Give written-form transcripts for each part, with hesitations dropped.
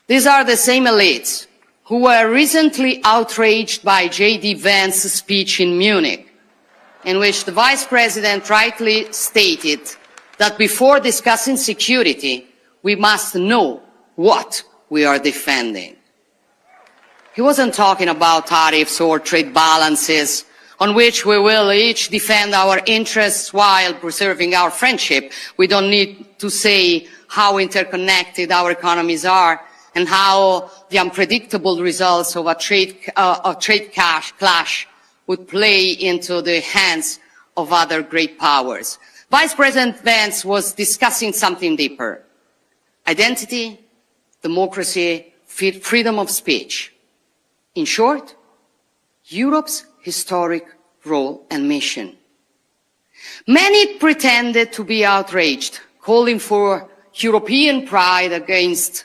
These are the same elites who were recently outraged by JD Vance's speech in Munich, in which the Vice President rightly stated that before discussing security, we must know what we are defending. He wasn't talking about tariffs or trade balances on which we will each defend our interests while preserving our friendship. We don't need to say how interconnected our economies are and how the unpredictable results of a trade clash would play into the hands of other great powers. Vice President Vance was discussing something deeper: identity, democracy, freedom of speech. In short, Europe's historic role and mission. Many pretended to be outraged, calling for European pride against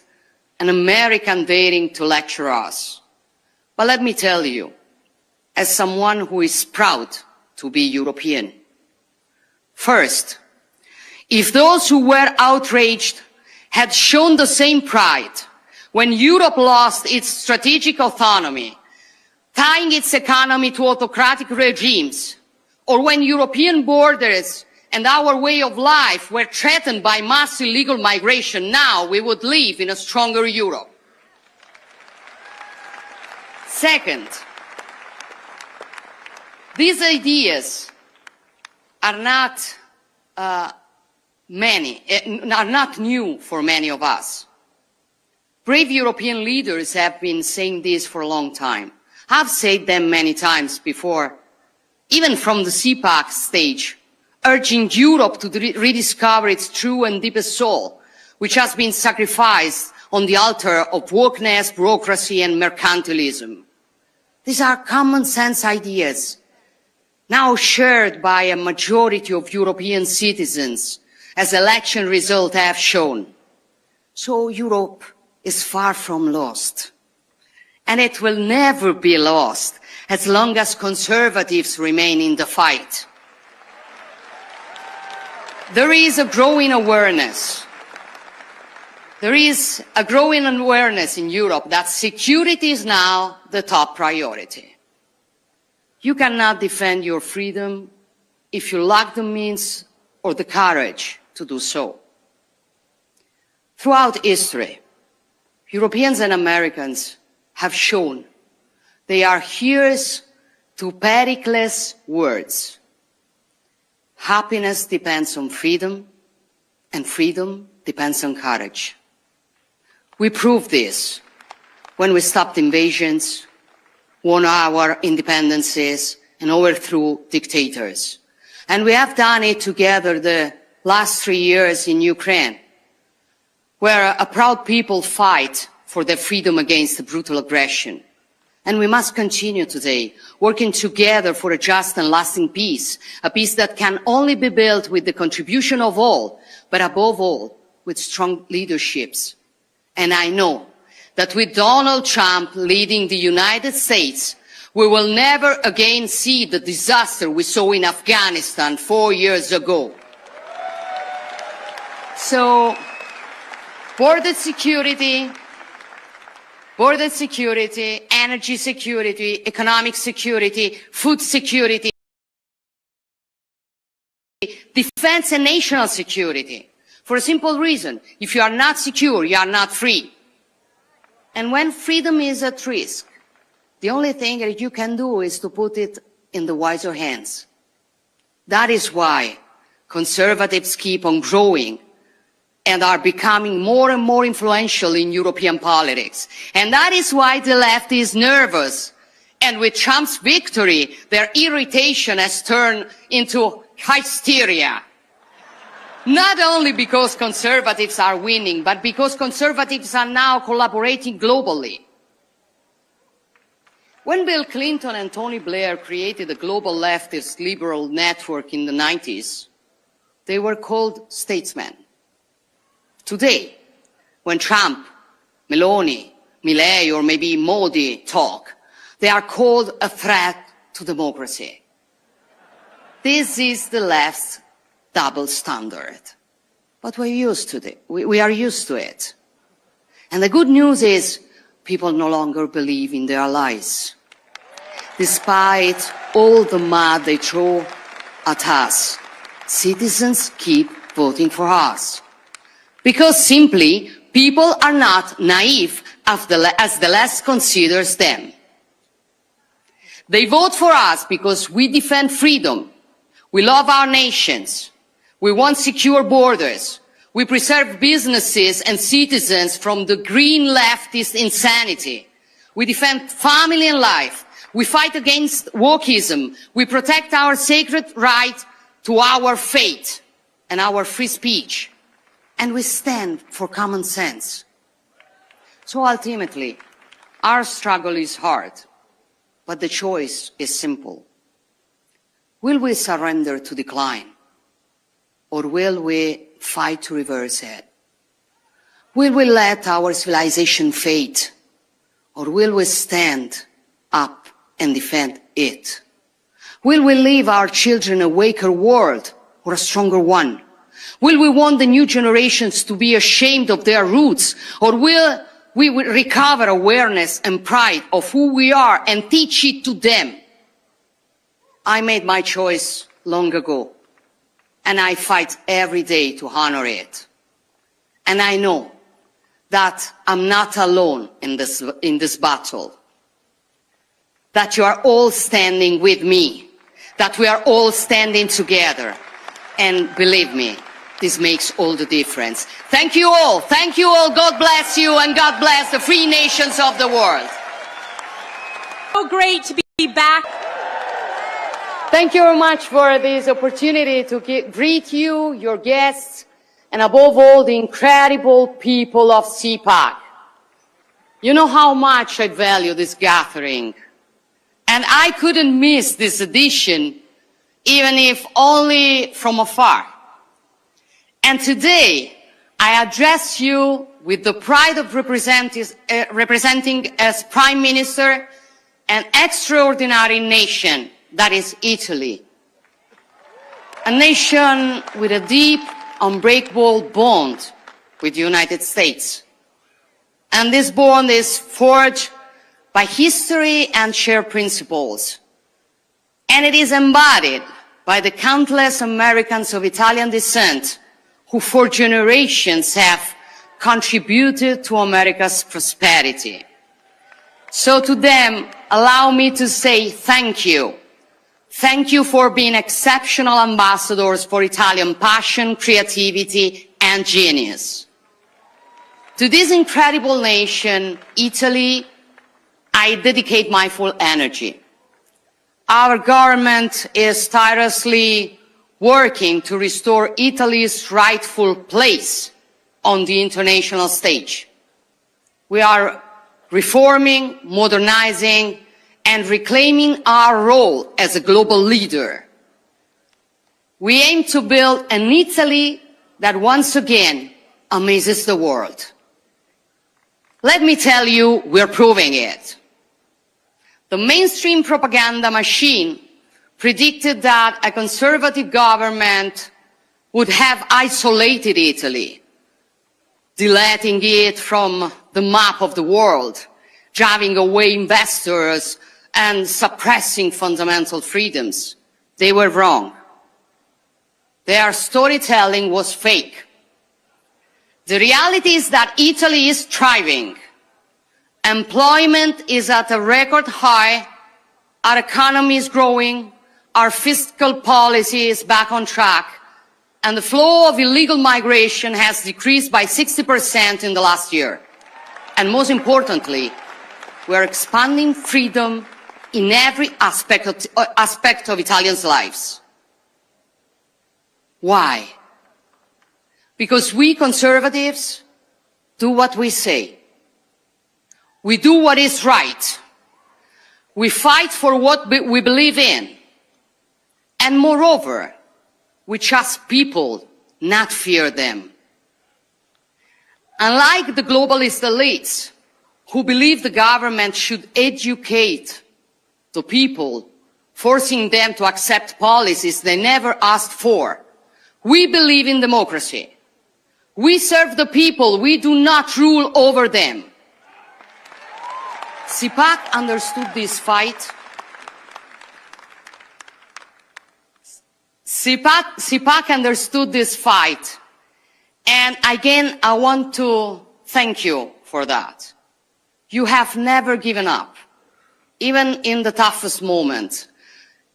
an American daring to lecture us. But let me tell you, as someone who is proud to be European, first, if those who were outraged had shown the same pride when Europe lost its strategic autonomy, tying its economy to autocratic regimes, or when European borders and our way of life were threatened by mass illegal migration, now we would live in a stronger Europe. Second, these ideas are not new for many of us. Brave European leaders have been saying this for a long time. I've said them many times before, even from the CPAC stage, urging Europe to rediscover its true and deepest soul, which has been sacrificed on the altar of wokeness, bureaucracy and mercantilism. These are common sense ideas, now shared by a majority of European citizens, as election results have shown. So Europe is far from lost, and it will never be lost as long as conservatives remain in the fight. There is a growing awareness. There is a growing awareness in Europe that security is now the top priority. You cannot defend your freedom if you lack the means or the courage to do so. Throughout history, Europeans and Americans have shown they are hearers to Pericles' words. Happiness depends on freedom, and freedom depends on courage. We proved this when we stopped invasions, won our independences, and overthrew dictators. And we have done it together the last 3 years in Ukraine, where a proud people fight for their freedom against brutal aggression. And we must continue today, working together for a just and lasting peace, a peace that can only be built with the contribution of all, but above all, with strong leaderships. And I know that with Donald Trump leading the United States, we will never again see the disaster we saw in Afghanistan 4 years ago. So, border security, energy security, economic security, food security, defense and national security. For a simple reason, if you are not secure, you are not free. And when freedom is at risk, the only thing that you can do is to put it in the wiser hands. That is why conservatives keep on growing and are becoming more and more influential in European politics. And that is why the left is nervous. And with Trump's victory, their irritation has turned into hysteria. Not only because conservatives are winning, but because conservatives are now collaborating globally. When Bill Clinton and Tony Blair created the global leftist liberal network in the 90s, they were called statesmen. Today, when Trump, Meloni, Milei, or maybe Modi talk, they are called a threat to democracy. This is the left's double standard. But we're used to it. We are used to it. And the good news is people no longer believe in their lies. Despite all the mud they throw at us, citizens keep voting for us. Because simply, people are not naive as the left considers them. They vote for us because we defend freedom. We love our nations. We want secure borders. We preserve businesses and citizens from the green leftist insanity. We defend family and life. We fight against wokeism. We protect our sacred right to our faith and our free speech. And we stand for common sense. So ultimately, our struggle is hard, but the choice is simple. Will we surrender to decline? Or will we fight to reverse it? Will we let our civilization fade? Or will we stand up and defend it? Will we leave our children a weaker world or a stronger one? Will we want the new generations to be ashamed of their roots? Or will we recover awareness and pride of who we are and teach it to them? I made my choice long ago, and I fight every day to honor it. And I know that I'm not alone in this battle, that you are all standing with me, that we are all standing together. And believe me, this makes all the difference. Thank you all. Thank you all. God bless you, and God bless the free nations of the world. So great to be back. Thank you very much for this opportunity to greet you, your guests, and above all, the incredible people of CPAC. You know how much I value this gathering, and I couldn't miss this edition, even if only from afar. And today, I address you with the pride of representing as Prime Minister an extraordinary nation that is Italy. A nation with a deep, unbreakable bond with the United States. And this bond is forged by history and shared principles. And it is embodied by the countless Americans of Italian descent who for generations have contributed to America's prosperity. So to them, allow me to say thank you. Thank you for being exceptional ambassadors for Italian passion, creativity, and genius. To this incredible nation, Italy, I dedicate my full energy. Our government is tirelessly working to restore Italy's rightful place on the international stage. We are reforming, modernizing, and reclaiming our role as a global leader. We aim to build an Italy that once again amazes the world. Let me tell you, we're proving it. The mainstream propaganda machine predicted that a conservative government would have isolated Italy, deleting it from the map of the world, driving away investors, and suppressing fundamental freedoms. They were wrong. Their storytelling was fake. The reality is that Italy is thriving. Employment is at a record high, our economy is growing, our fiscal policy is back on track, and the flow of illegal migration has decreased by 60% in the last year. And most importantly, we are expanding freedom in every aspect of Italians' lives. Why? Because we conservatives do what we say. We do what is right. We fight for what we believe in. And moreover, we trust people, not fear them. Unlike the globalist elites who believe the government should educate the people, forcing them to accept policies they never asked for, we believe in democracy. We serve the people, we do not rule over them. CPAC understood this fight. CPAC understood this fight. And again, I want to thank you for that. You have never given up. Even in the toughest moment,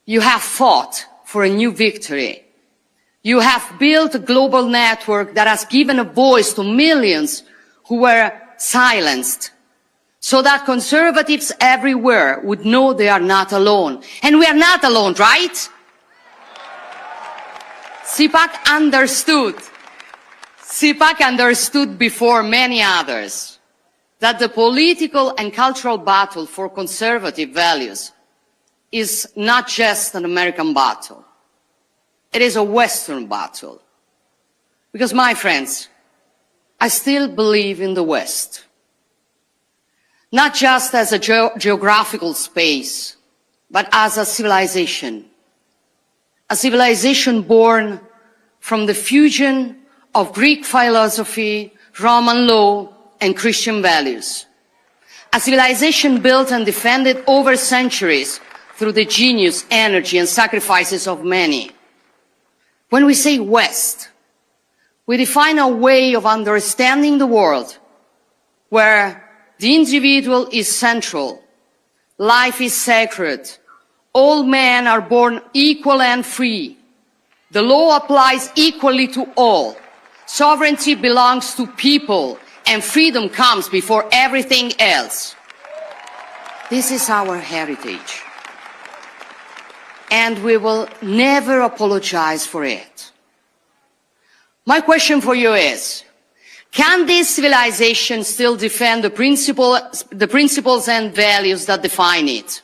you have fought for a new victory. You have built a global network that has given a voice to millions who were silenced, so that conservatives everywhere would know they are not alone. And we are not alone, right? CPAC understood before many others that the political and cultural battle for conservative values is not just an American battle. It is a Western battle. Because, my friends, I still believe in the West. Not just as a geographical space, but as a civilization. A civilization born from the fusion of Greek philosophy, Roman law, and Christian values. A civilization built and defended over centuries through the genius, energy, and sacrifices of many. When we say West, we define a way of understanding the world where the individual is central, life is sacred, all men are born equal and free, the law applies equally to all, sovereignty belongs to people, and freedom comes before everything else. This is our heritage. And we will never apologize for it. My question for you is, can this civilization still defend the principles and values that define it?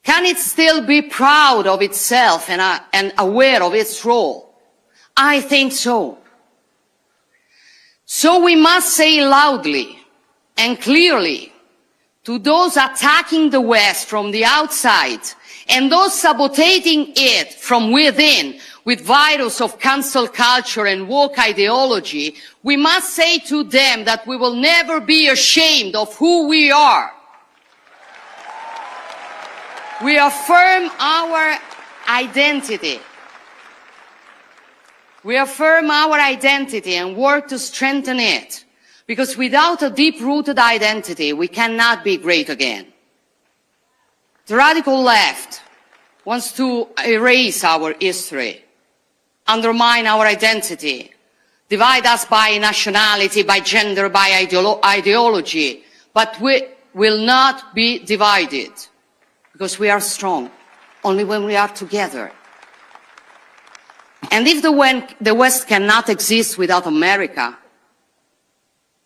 Can it still be proud of itself and aware of its role? I think so. So we must say loudly and clearly to those attacking the West from the outside and those sabotaging it from within with virus of cancel culture and woke ideology, we must say to them that we will never be ashamed of who we are. We affirm our identity. We affirm our identity and work to strengthen it, because without a deep-rooted identity, we cannot be great again. The radical left wants to erase our history, undermine our identity, divide us by nationality, by gender, by ideology, but we will not be divided, because we are strong only when we are together. And if the West cannot exist without America,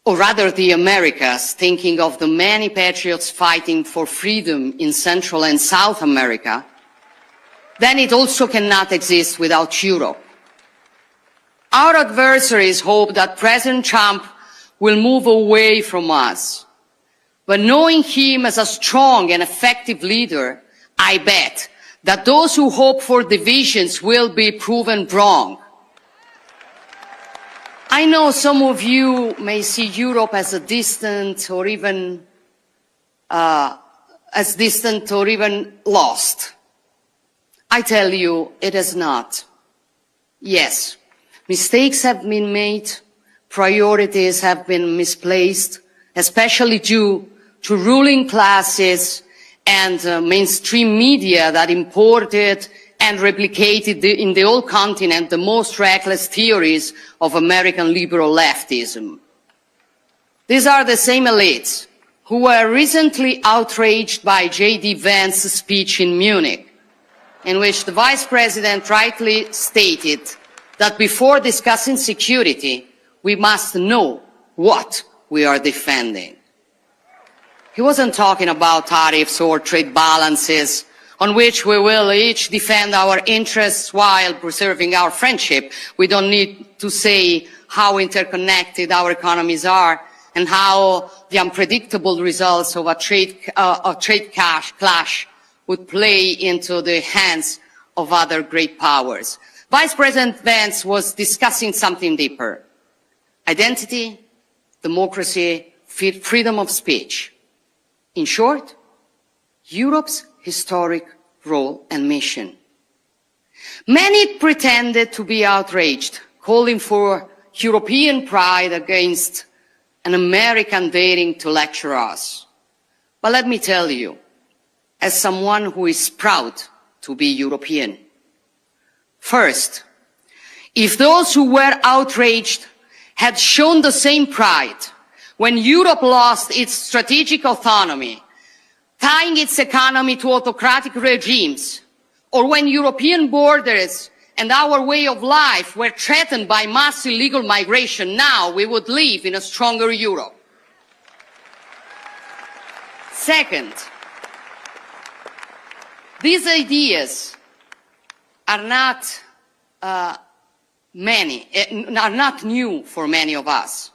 or rather the Americas, thinking of the many patriots fighting for freedom in Central and South America, then it also cannot exist without Europe. Our adversaries hope that President Trump will move away from us. But knowing him as a strong and effective leader, I bet that those who hope for divisions will be proven wrong. I know some of you may see Europe as a distant or even lost. I tell you, it is not. Yes, mistakes have been made, priorities have been misplaced, especially due to ruling classes and mainstream media that imported and replicated in the whole continent the most reckless theories of American liberal leftism. These are the same elites who were recently outraged by JD Vance's speech in Munich, in which the Vice President rightly stated that before discussing security, we must know what we are defending. He wasn't talking about tariffs or trade balances on which we will each defend our interests while preserving our friendship. We don't need to say how interconnected our economies are and how the unpredictable results of a trade clash would play into the hands of other great powers. Vice President Vance was discussing something deeper, identity, democracy, freedom of speech. In short, Europe's historic role and mission. Many pretended to be outraged, calling for European pride against an American daring to lecture us. But let me tell you, as someone who is proud to be European, first, if those who were outraged had shown the same pride when Europe lost its strategic autonomy, tying its economy to autocratic regimes, or when European borders and our way of life were threatened by mass illegal migration, now we would live in a stronger Europe. Second, these ideas are not new for many of us.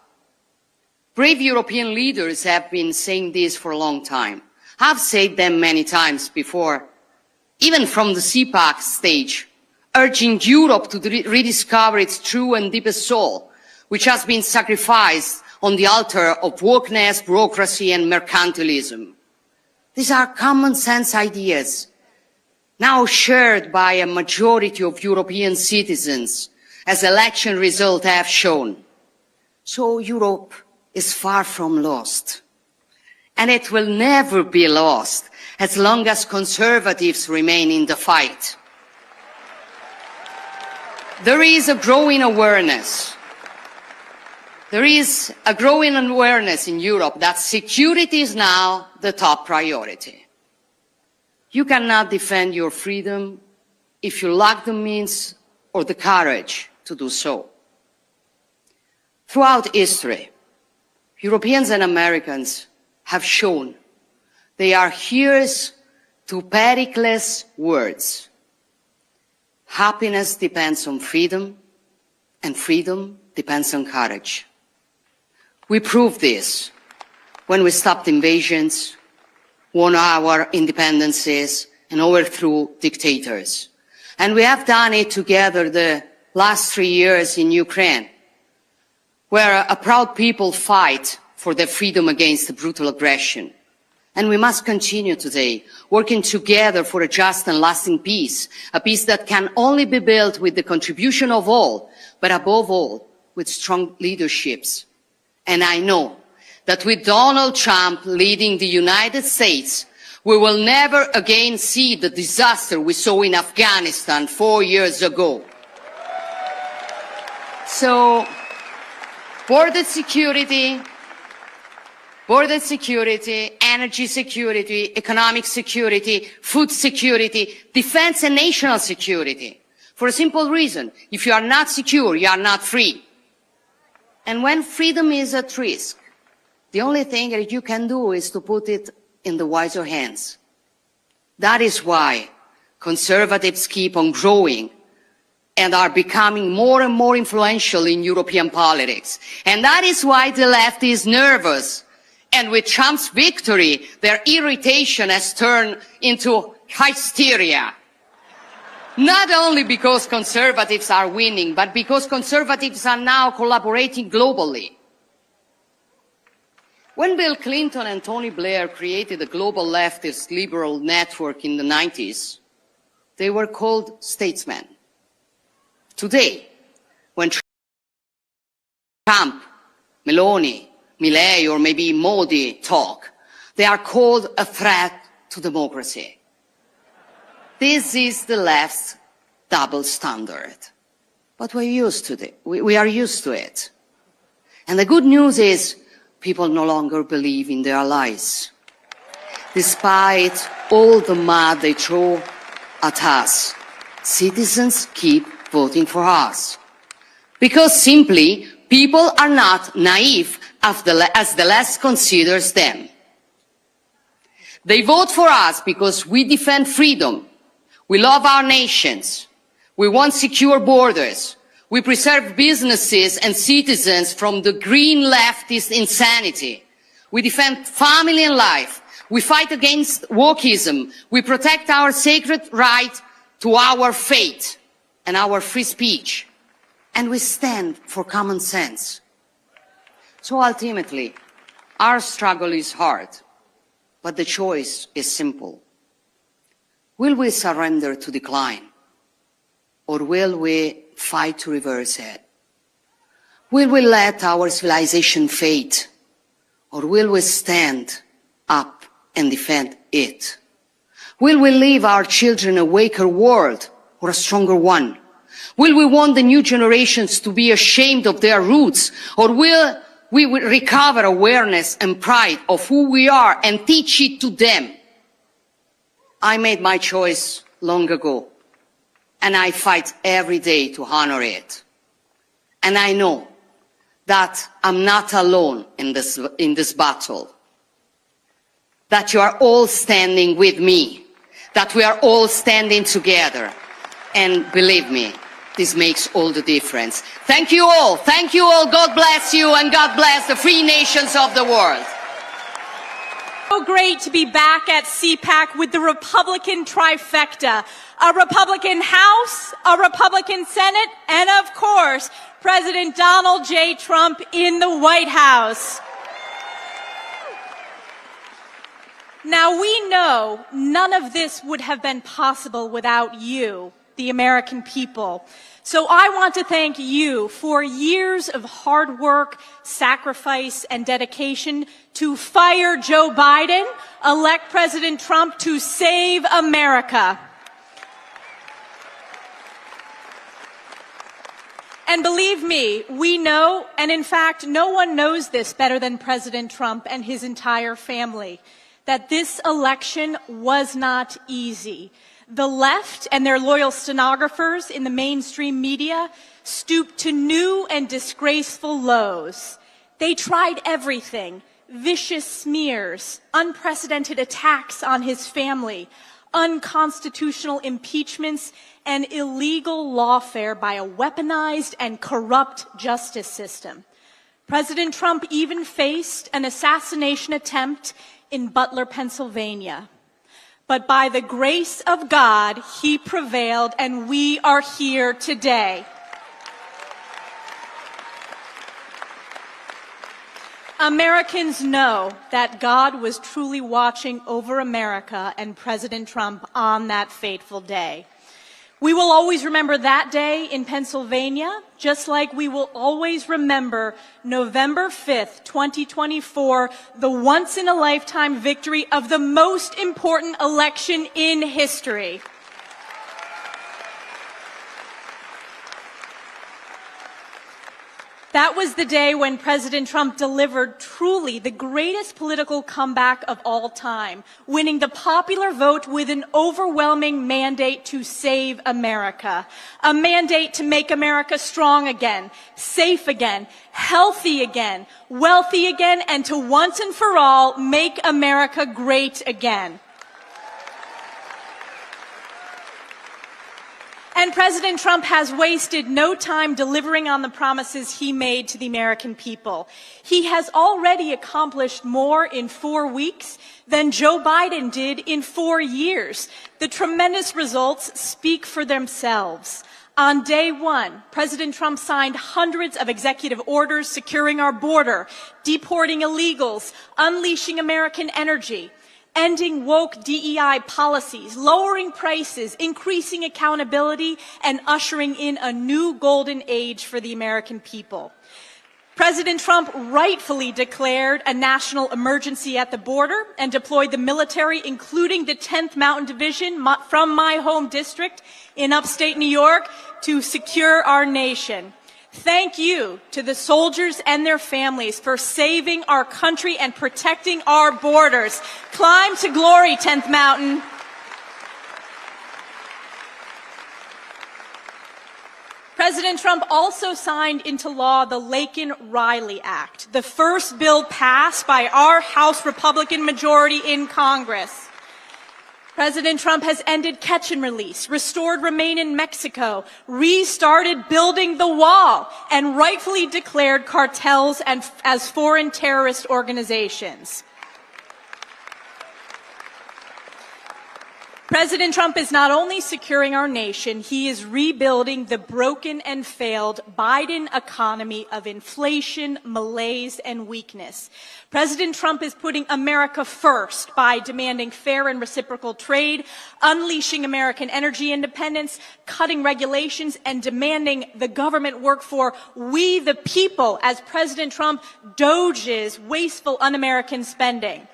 Brave European leaders have been saying this for a long time. I've said them many times before, even from the CPAC stage, urging Europe to rediscover its true and deepest soul, which has been sacrificed on the altar of wokeness, bureaucracy and mercantilism. These are common sense ideas, now shared by a majority of European citizens, as election results have shown. So Europe is far from lost. And it will never be lost as long as conservatives remain in the fight. There is a growing awareness. There is a growing awareness in Europe that security is now the top priority. You cannot defend your freedom if you lack the means or the courage to do so. Throughout history, Europeans and Americans have shown they are hearers to Pericles' words. Happiness depends on freedom, and freedom depends on courage. We proved this when we stopped invasions, won our independences, and overthrew dictators. And we have done it together the last 3 years in Ukraine, where a proud people fight for their freedom against brutal aggression. And we must continue today, working together for a just and lasting peace, a peace that can only be built with the contribution of all, but above all, with strong leaderships. And I know that with Donald Trump leading the United States, we will never again see the disaster we saw in Afghanistan 4 years ago. So, border security, energy security, economic security, food security, defense and national security. For a simple reason, if you are not secure, you are not free. And when freedom is at risk, the only thing that you can do is to put it in the wiser hands. That is why conservatives keep on growing and are becoming more and more influential in European politics. And that is why the left is nervous. And with Trump's victory, their irritation has turned into hysteria. Not only because conservatives are winning, but because conservatives are now collaborating globally. When Bill Clinton and Tony Blair created the global leftist liberal network in the 90s, they were called statesmen. Today, when Trump, Meloni, Milei or maybe Modi talk, they are called a threat to democracy. This is the left's double standard. But we're used to it. We are used to it. And the good news is people no longer believe in their lies. Despite all the mud they throw at us, citizens keep voting for us. Because simply, people are not naive as the left considers them. They vote for us because we defend freedom. We love our nations. We want secure borders. We preserve businesses and citizens from the green leftist insanity. We defend family and life. We fight against wokeism. We protect our sacred right to our faith and our free speech. And we stand for common sense. So ultimately, our struggle is hard, but the choice is simple. Will we surrender to decline, or will we fight to reverse it? Will we let our civilization fade, or will we stand up and defend it? Will we leave our children a weaker world or a stronger one? Will we want the new generations to be ashamed of their roots, or will we recover awareness and pride of who we are and teach it to them? I made my choice long ago, and I fight every day to honor it. And I know that I'm not alone in this battle, that you are all standing with me, that we are all standing together. And believe me, this makes all the difference. Thank you all. Thank you all. God bless you, and God bless the free nations of the world. So great to be back at CPAC with the Republican trifecta. A Republican House, a Republican Senate, and of course, President Donald J. Trump in the White House. Now, we know none of this would have been possible without you, the American people. So I want to thank you for years of hard work, sacrifice, and dedication to fire Joe Biden, elect President Trump to save America. And believe me, we know, and in fact, no one knows this better than President Trump and his entire family, that this election was not easy. The left and their loyal stenographers in the mainstream media stooped to new and disgraceful lows. They tried everything: vicious smears, unprecedented attacks on his family, unconstitutional impeachments, and illegal lawfare by a weaponized and corrupt justice system. President Trump even faced an assassination attempt in Butler, Pennsylvania. But by the grace of God, he prevailed, and we are here today. Americans know that God was truly watching over America and President Trump on that fateful day. We will always remember that day in Pennsylvania, just like we will always remember November 5th, 2024, the once-in-a-lifetime victory of the most important election in history. That was the day when President Trump delivered truly the greatest political comeback of all time, winning the popular vote with an overwhelming mandate to save America. A mandate to make America strong again, safe again, healthy again, wealthy again, and to once and for all make America great again. And President Trump has wasted no time delivering on the promises he made to the American people. He has already accomplished more in 4 weeks than Joe Biden did in 4 years. The tremendous results speak for themselves. On day one, President Trump signed hundreds of executive orders securing our border, deporting illegals, unleashing American energy, ending woke DEI policies, lowering prices, increasing accountability, and ushering in a new golden age for the American people. President Trump rightfully declared a national emergency at the border and deployed the military, including the 10th Mountain Division from my home district in upstate New York, to secure our nation. Thank you to the soldiers and their families for saving our country and protecting our borders. Climb to glory, 10th Mountain. President Trump also signed into law the Laken-Riley Act, the first bill passed by our House Republican majority in Congress. President Trump has ended catch and release, restored Remain in Mexico, restarted building the wall, and rightfully declared cartels as foreign terrorist organizations. President Trump is not only securing our nation, he is rebuilding the broken and failed Biden economy of inflation, malaise, and weakness. President Trump is putting America first by demanding fair and reciprocal trade, unleashing American energy independence, cutting regulations, and demanding the government work for we the people as President Trump doges wasteful un-American spending.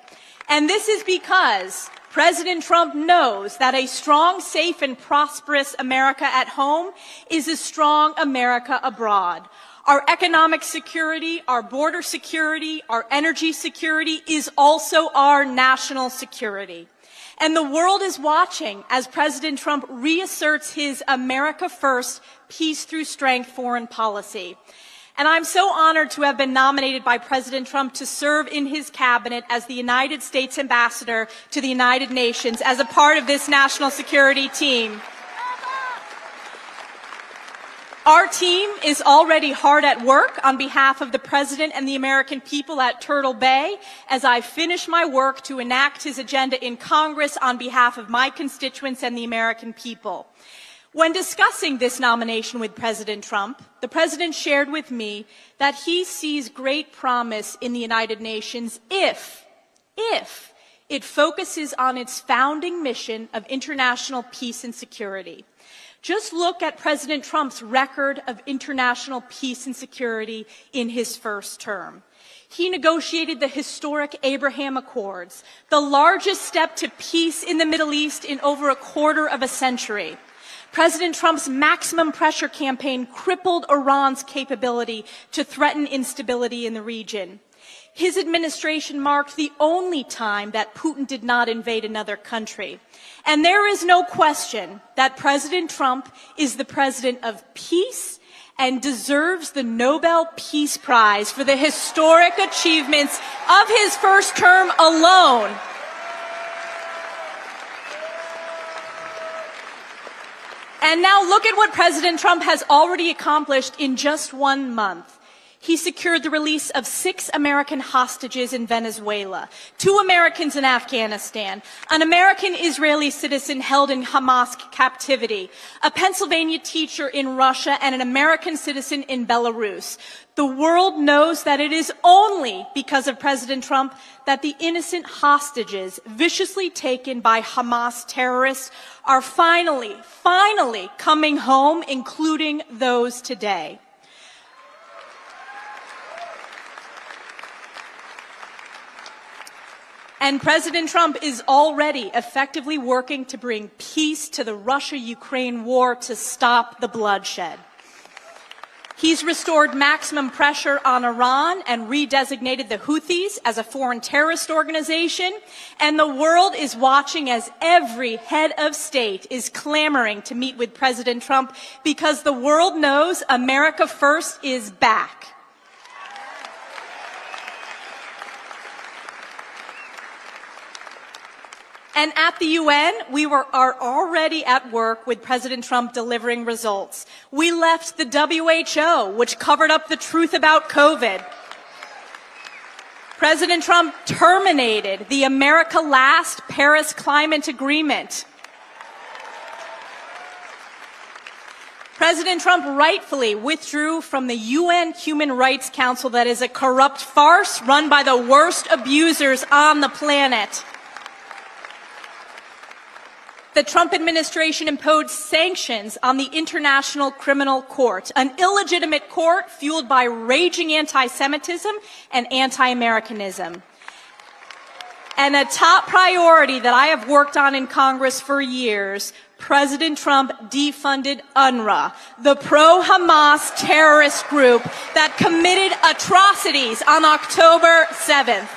And this is because President Trump knows that a strong, safe, and prosperous America at home is a strong America abroad. Our economic security, our border security, our energy security is also our national security. And the world is watching as President Trump reasserts his America First, peace through strength foreign policy. And I'm so honored to have been nominated by President Trump to serve in his cabinet as the United States ambassador to the United Nations as a part of this national security team. Our team is already hard at work on behalf of the President and the American people at Turtle Bay as I finish my work to enact his agenda in Congress on behalf of my constituents and the American people. When discussing this nomination with President Trump, the President shared with me that he sees great promise in the United Nations if it focuses on its founding mission of international peace and security. Just look at President Trump's record of international peace and security in his first term. He negotiated the historic Abraham Accords, the largest step to peace in the Middle East in over a quarter of a century. President Trump's maximum pressure campaign crippled Iran's capability to threaten instability in the region. His administration marked the only time that Putin did not invade another country. And there is no question that President Trump is the president of peace and deserves the Nobel Peace Prize for the historic achievements of his first term alone. And now look at what President Trump has already accomplished in just 1 month. He secured the release of 6 American hostages in Venezuela, 2 Americans in Afghanistan, an American-Israeli citizen held in Hamas captivity, a Pennsylvania teacher in Russia, and an American citizen in Belarus. The world knows that it is only because of President Trump that the innocent hostages viciously taken by Hamas terrorists are finally coming home, including those today. And President Trump is already effectively working to bring peace to the Russia-Ukraine war to stop the bloodshed. He's restored maximum pressure on Iran and redesignated the Houthis as a foreign terrorist organization. And the world is watching as every head of state is clamoring to meet with President Trump because the world knows America First is back. And at the UN, we are already at work with President Trump delivering results. We left the WHO, which covered up the truth about COVID. President Trump terminated the America Last Paris Climate Agreement. President Trump rightfully withdrew from the UN Human Rights Council that is a corrupt farce run by the worst abusers on the planet. The Trump administration imposed sanctions on the International Criminal Court, an illegitimate court fueled by raging anti-Semitism and anti-Americanism. And a top priority that I have worked on in Congress for years, President Trump defunded UNRWA, the pro-Hamas terrorist group that committed atrocities on October 7th.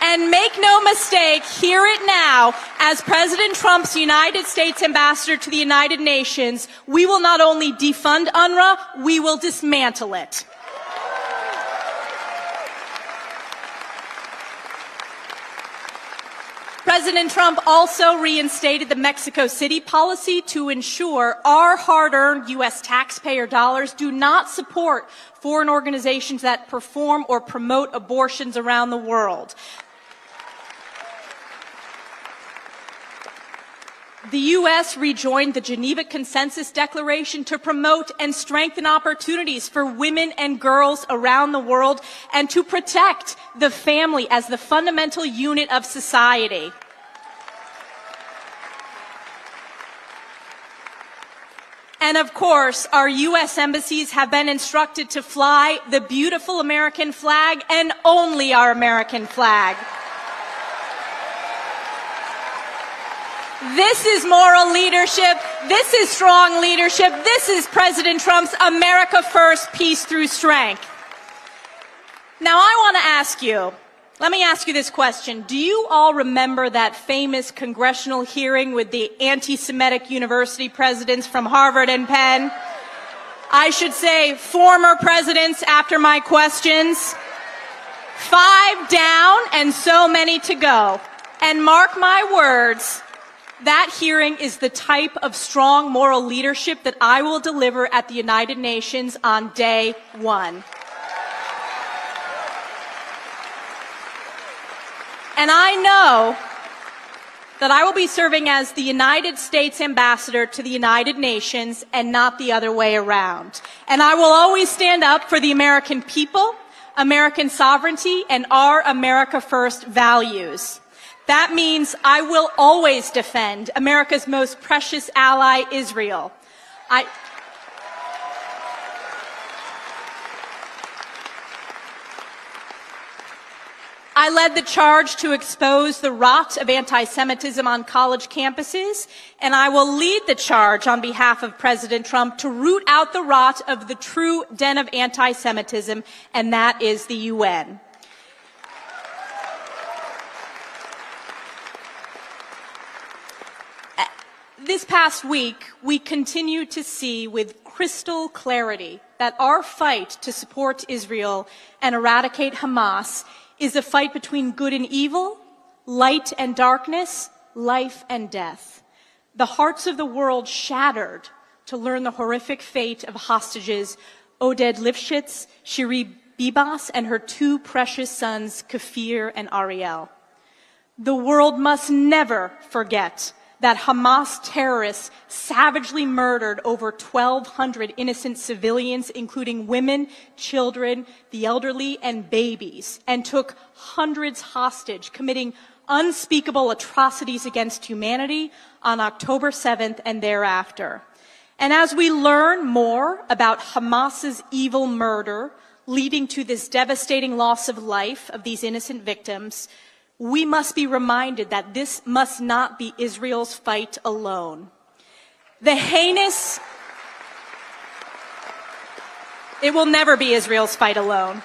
And make no mistake, hear it now, as President Trump's United States ambassador to the United Nations, we will not only defund UNRWA, we will dismantle it. President Trump also reinstated the Mexico City policy to ensure our hard-earned U.S. taxpayer dollars do not support foreign organizations that perform or promote abortions around the world. The U.S. rejoined the Geneva Consensus Declaration to promote and strengthen opportunities for women and girls around the world and to protect the family as the fundamental unit of society. And of course, our U.S. embassies have been instructed to fly the beautiful American flag and only our American flag. This is moral leadership. This is strong leadership. This is President Trump's America First, peace through strength. Now, I want to ask you, let me ask you this question. Do you all remember that famous congressional hearing with the anti-Semitic university presidents from Harvard and Penn? I should say former presidents after my questions. 5 down and so many to go. And mark my words, that hearing is the type of strong moral leadership that I will deliver at the United Nations on day 1. And I know that I will be serving as the United States ambassador to the United Nations and not the other way around. And I will always stand up for the American people, American sovereignty, and our America First values. That means I will always defend America's most precious ally, Israel. I led the charge to expose the rot of anti-Semitism on college campuses, and I will lead the charge on behalf of President Trump to root out the rot of the true den of anti-Semitism, and that is the UN. This past week, we continue to see with crystal clarity that our fight to support Israel and eradicate Hamas is a fight between good and evil, light and darkness, life and death. The hearts of the world shattered to learn the horrific fate of hostages Oded Lifshitz, Shiri Bibas, and her 2 precious sons, Kafir and Ariel. The world must never forget that Hamas terrorists savagely murdered over 1,200 innocent civilians, including women, children, the elderly, and babies, and took hundreds hostage, committing unspeakable atrocities against humanity on October 7th and thereafter. And as we learn more about Hamas's evil murder, leading to this devastating loss of life of these innocent victims, we must be reminded that this must not be Israel's fight alone. It will never be Israel's fight alone.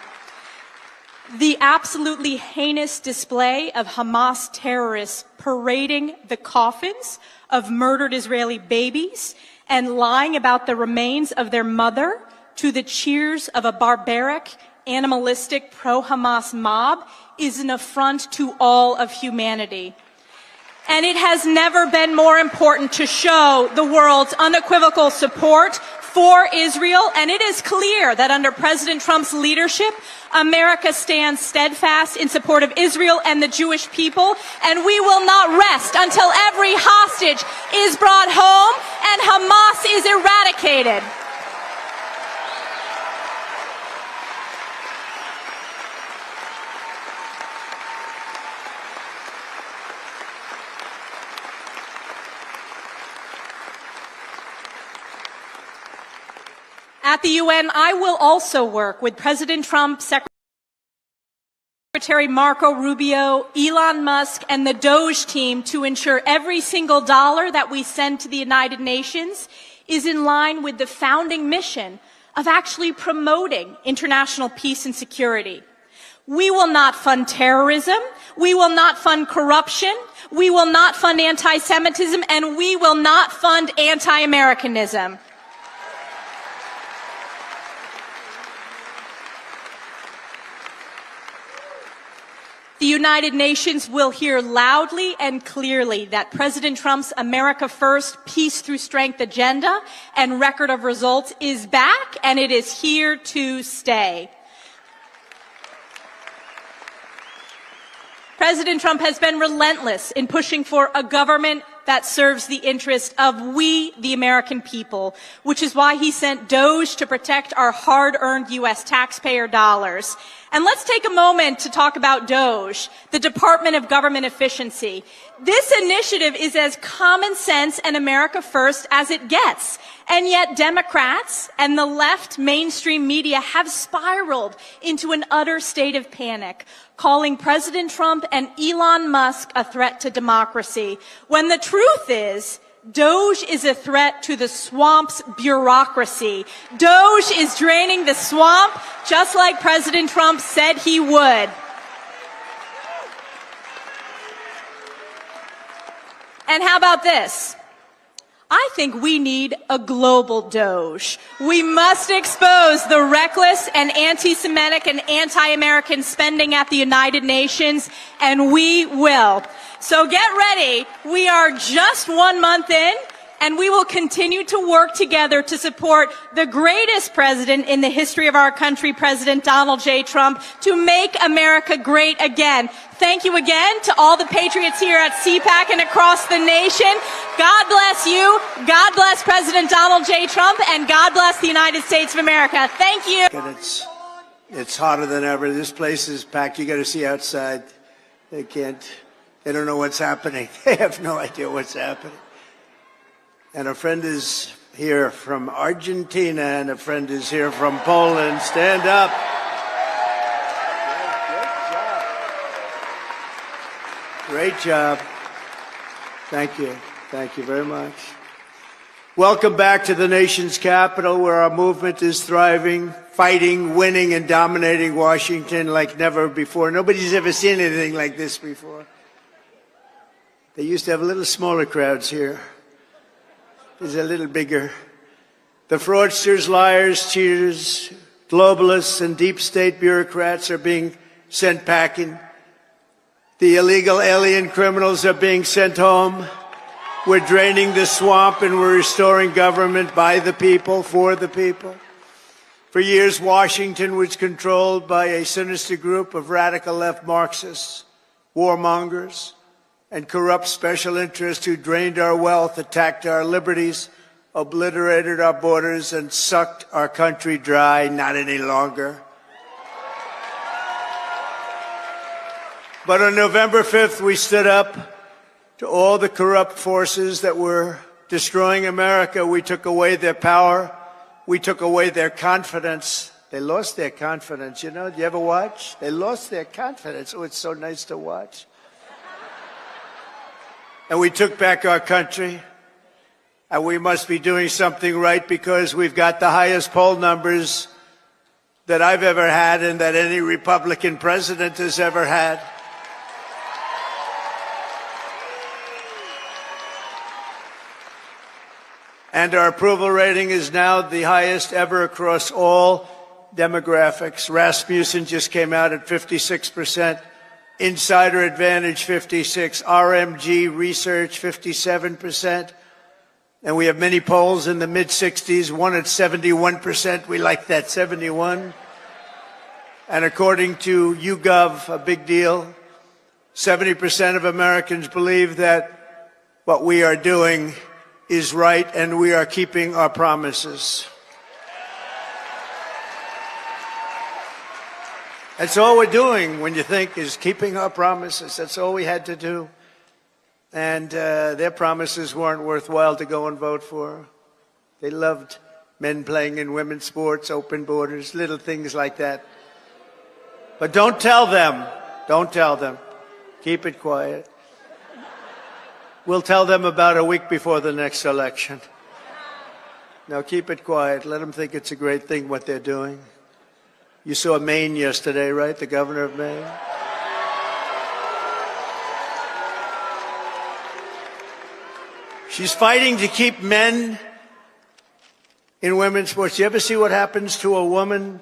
The absolutely heinous display of Hamas terrorists parading the coffins of murdered Israeli babies and lying about the remains of their mother to the cheers of a barbaric, animalistic pro-Hamas mob is an affront to all of humanity. And it has never been more important to show the world's unequivocal support for Israel, and it is clear that under President Trump's leadership, America stands steadfast in support of Israel and the Jewish people, and we will not rest until every hostage is brought home and Hamas is eradicated. At the UN, I will also work with President Trump, Secretary Marco Rubio, Elon Musk, and the DOGE team to ensure every single dollar that we send to the United Nations is in line with the founding mission of actually promoting international peace and security. We will not fund terrorism, we will not fund corruption, we will not fund anti-Semitism, and we will not fund anti-Americanism. The United Nations will hear loudly and clearly that President Trump's America First, peace through strength agenda and record of results is back, and it is here to stay. President Trump has been relentless in pushing for a government that serves the interest of we, the American people, which is why he sent DOGE to protect our hard-earned U.S. taxpayer dollars. And let's take a moment to talk about DOGE, the Department of Government Efficiency. This initiative is as common sense and America first as it gets. And yet Democrats and the left mainstream media have spiraled into an utter state of panic, calling President Trump and Elon Musk a threat to democracy, when the truth is, DOGE is a threat to the swamp's bureaucracy. DOGE is draining the swamp just like President Trump said he would. And how about this? I think we need a global DOGE. We must expose the reckless and anti-Semitic and anti-American spending at the United Nations, and we will. So get ready. We are just 1 month in, and we will continue to work together to support the greatest president in the history of our country, President Donald J. Trump, to make America great again. Thank you again to all the patriots here at CPAC and across the nation. God bless you. God bless President Donald J. Trump, and God bless the United States of America. Thank you. It's hotter than ever. This place is packed. You got to see outside. They don't know what's happening. They have no idea what's happening. And a friend is here from Argentina, and a friend is here from Poland. Stand up. Great job. Thank you. Thank you very much. Welcome back to the nation's capital, where our movement is thriving, fighting, winning, and dominating Washington like never before. Nobody's ever seen anything like this before. They used to have little smaller crowds here. Is a little bigger. The fraudsters, liars, cheaters, globalists, and deep state bureaucrats are being sent packing. The illegal alien criminals are being sent home. We're draining the swamp, and we're restoring government by the people, for the people. For years, Washington was controlled by a sinister group of radical left Marxists, warmongers, and corrupt special interests who drained our wealth, attacked our liberties, obliterated our borders, and sucked our country dry. Not any longer. But on November 5th, we stood up to all the corrupt forces that were destroying America. We took away their power. We took away their confidence. They lost their confidence. You know, do you ever watch? They lost their confidence. Oh, it's so nice to watch. And we took back our country, and we must be doing something right, because we've got the highest poll numbers that I've ever had and that any Republican president has ever had. And our approval rating is now the highest ever across all demographics. Rasmussen just came out at 56%. Insider Advantage, 56%. RMG Research, 57%. And we have many polls in the mid-60s, one at 71%. We like that, 71. And according to YouGov, a big deal, 70% of Americans believe that what we are doing is right, and we are keeping our promises. That's all we're doing, when you think, is keeping our promises. That's all we had to do. And their promises weren't worthwhile to go and vote for. They loved men playing in women's sports, open borders, little things like that. But don't tell them. Don't tell them. Keep it quiet. We'll tell them about a week before the next election. Now keep it quiet. Let them think it's a great thing what they're doing. You saw Maine yesterday, right? The governor of Maine. She's fighting to keep men in women's sports. You ever see what happens to a woman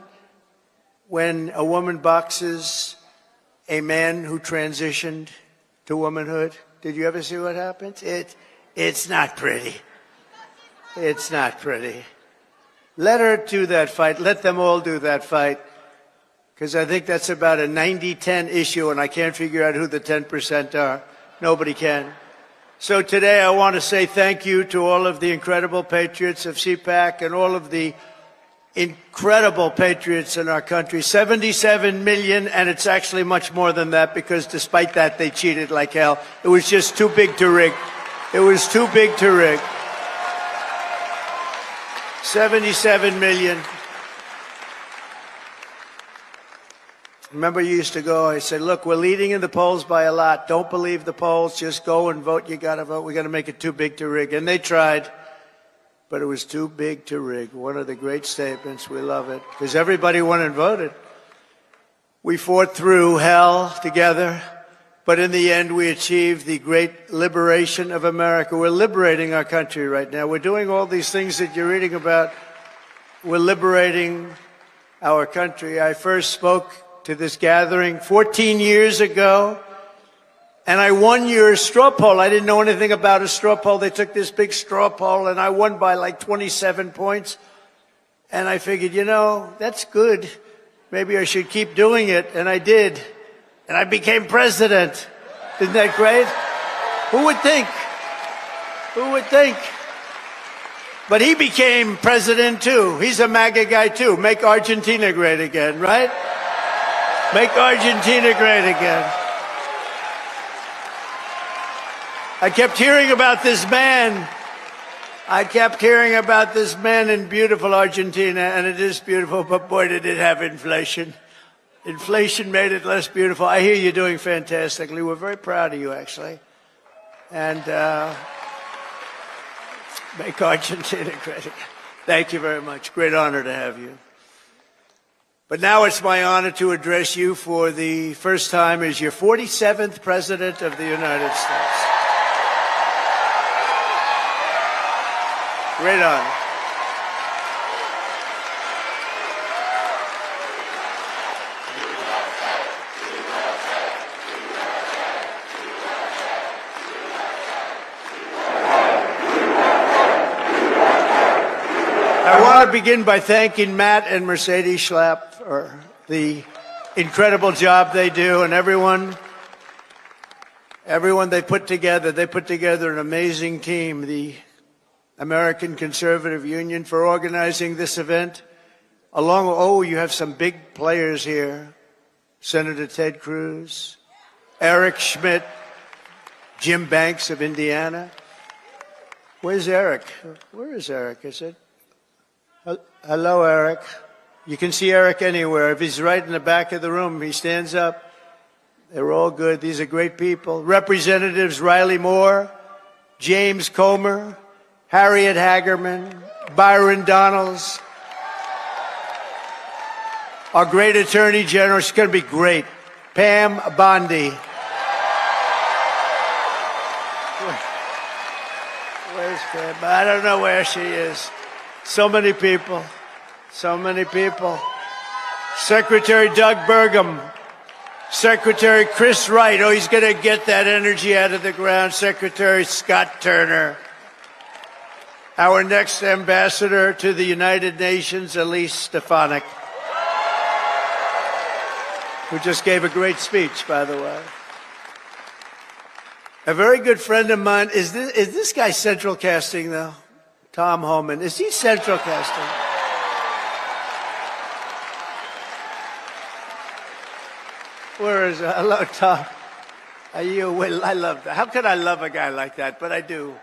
when a woman boxes a man who transitioned to womanhood? Did you ever see what happens? It's not pretty. It's not pretty. Let her do that fight. Let them all do that fight. Because I think that's about a 90-10 issue, and I can't figure out who the 10% are. Nobody can. So today I want to say thank you to all of the incredible patriots of CPAC and all of the incredible patriots in our country. 77 million, and it's actually much more than that because despite that, they cheated like hell. It was just too big to rig. It was too big to rig. 77 million. Remember, you used to go, I said, look, we're leading in the polls by a lot. Don't believe the polls. Just go and vote. You got to vote. We're going to make it too big to rig. And they tried, but it was too big to rig. One of the great statements. We love it because everybody went and voted. We fought through hell together, but in the end, we achieved the great liberation of America. We're liberating our country right now. We're doing all these things that you're reading about. We're liberating our country. I first spoke to this gathering 14 years ago, and I won your straw poll. I didn't know anything about a straw poll. They took this big straw poll, and I won by like 27 points. And I figured, you know, that's good. Maybe I should keep doing it, and I did. And I became president. Isn't that great? Who would think? Who would think? But he became president, too. He's a MAGA guy, too. Make Argentina great again, right? Make Argentina great again. I kept hearing about this man. I kept hearing about this man in beautiful Argentina, and it is beautiful, but boy, did it have inflation. Inflation made it less beautiful. I hear you're doing fantastically. We're very proud of you, actually. And make Argentina great again. Thank you very much. Great honor to have you. But now it's my honor to address you for the first time as your 47th President of the United States. Great honor. I want to begin by thanking Matt and Mercedes Schlapp for the incredible job they do, and everyone they put together. They put together an amazing team, the American Conservative Union, for organizing this event. You have some big players here. Senator Ted Cruz, Eric Schmidt, Jim Banks of Indiana. Where's Eric? Where is Eric? Is it? Hello, Eric. You can see Eric anywhere. If he's right in the back of the room, he stands up. They're all good. These are great people. Representatives Riley Moore, James Comer, Harriet Hagerman, Byron Donalds. Our great Attorney General, she's going to be great, Pam Bondi. Where's Pam? I don't know where she is. So many people. So many people. Secretary Doug Burgum. Secretary Chris Wright. Oh, he's going to get that energy out of the ground. Secretary Scott Turner. Our next ambassador to the United Nations, Elise Stefanik, who just gave a great speech, by the way. A very good friend of mine. Is this guy central casting, though? Tom Homan. Is he central casting? Where is it? Hello, Tom. Are you? Well, I love that. How could I love a guy like that? But I do.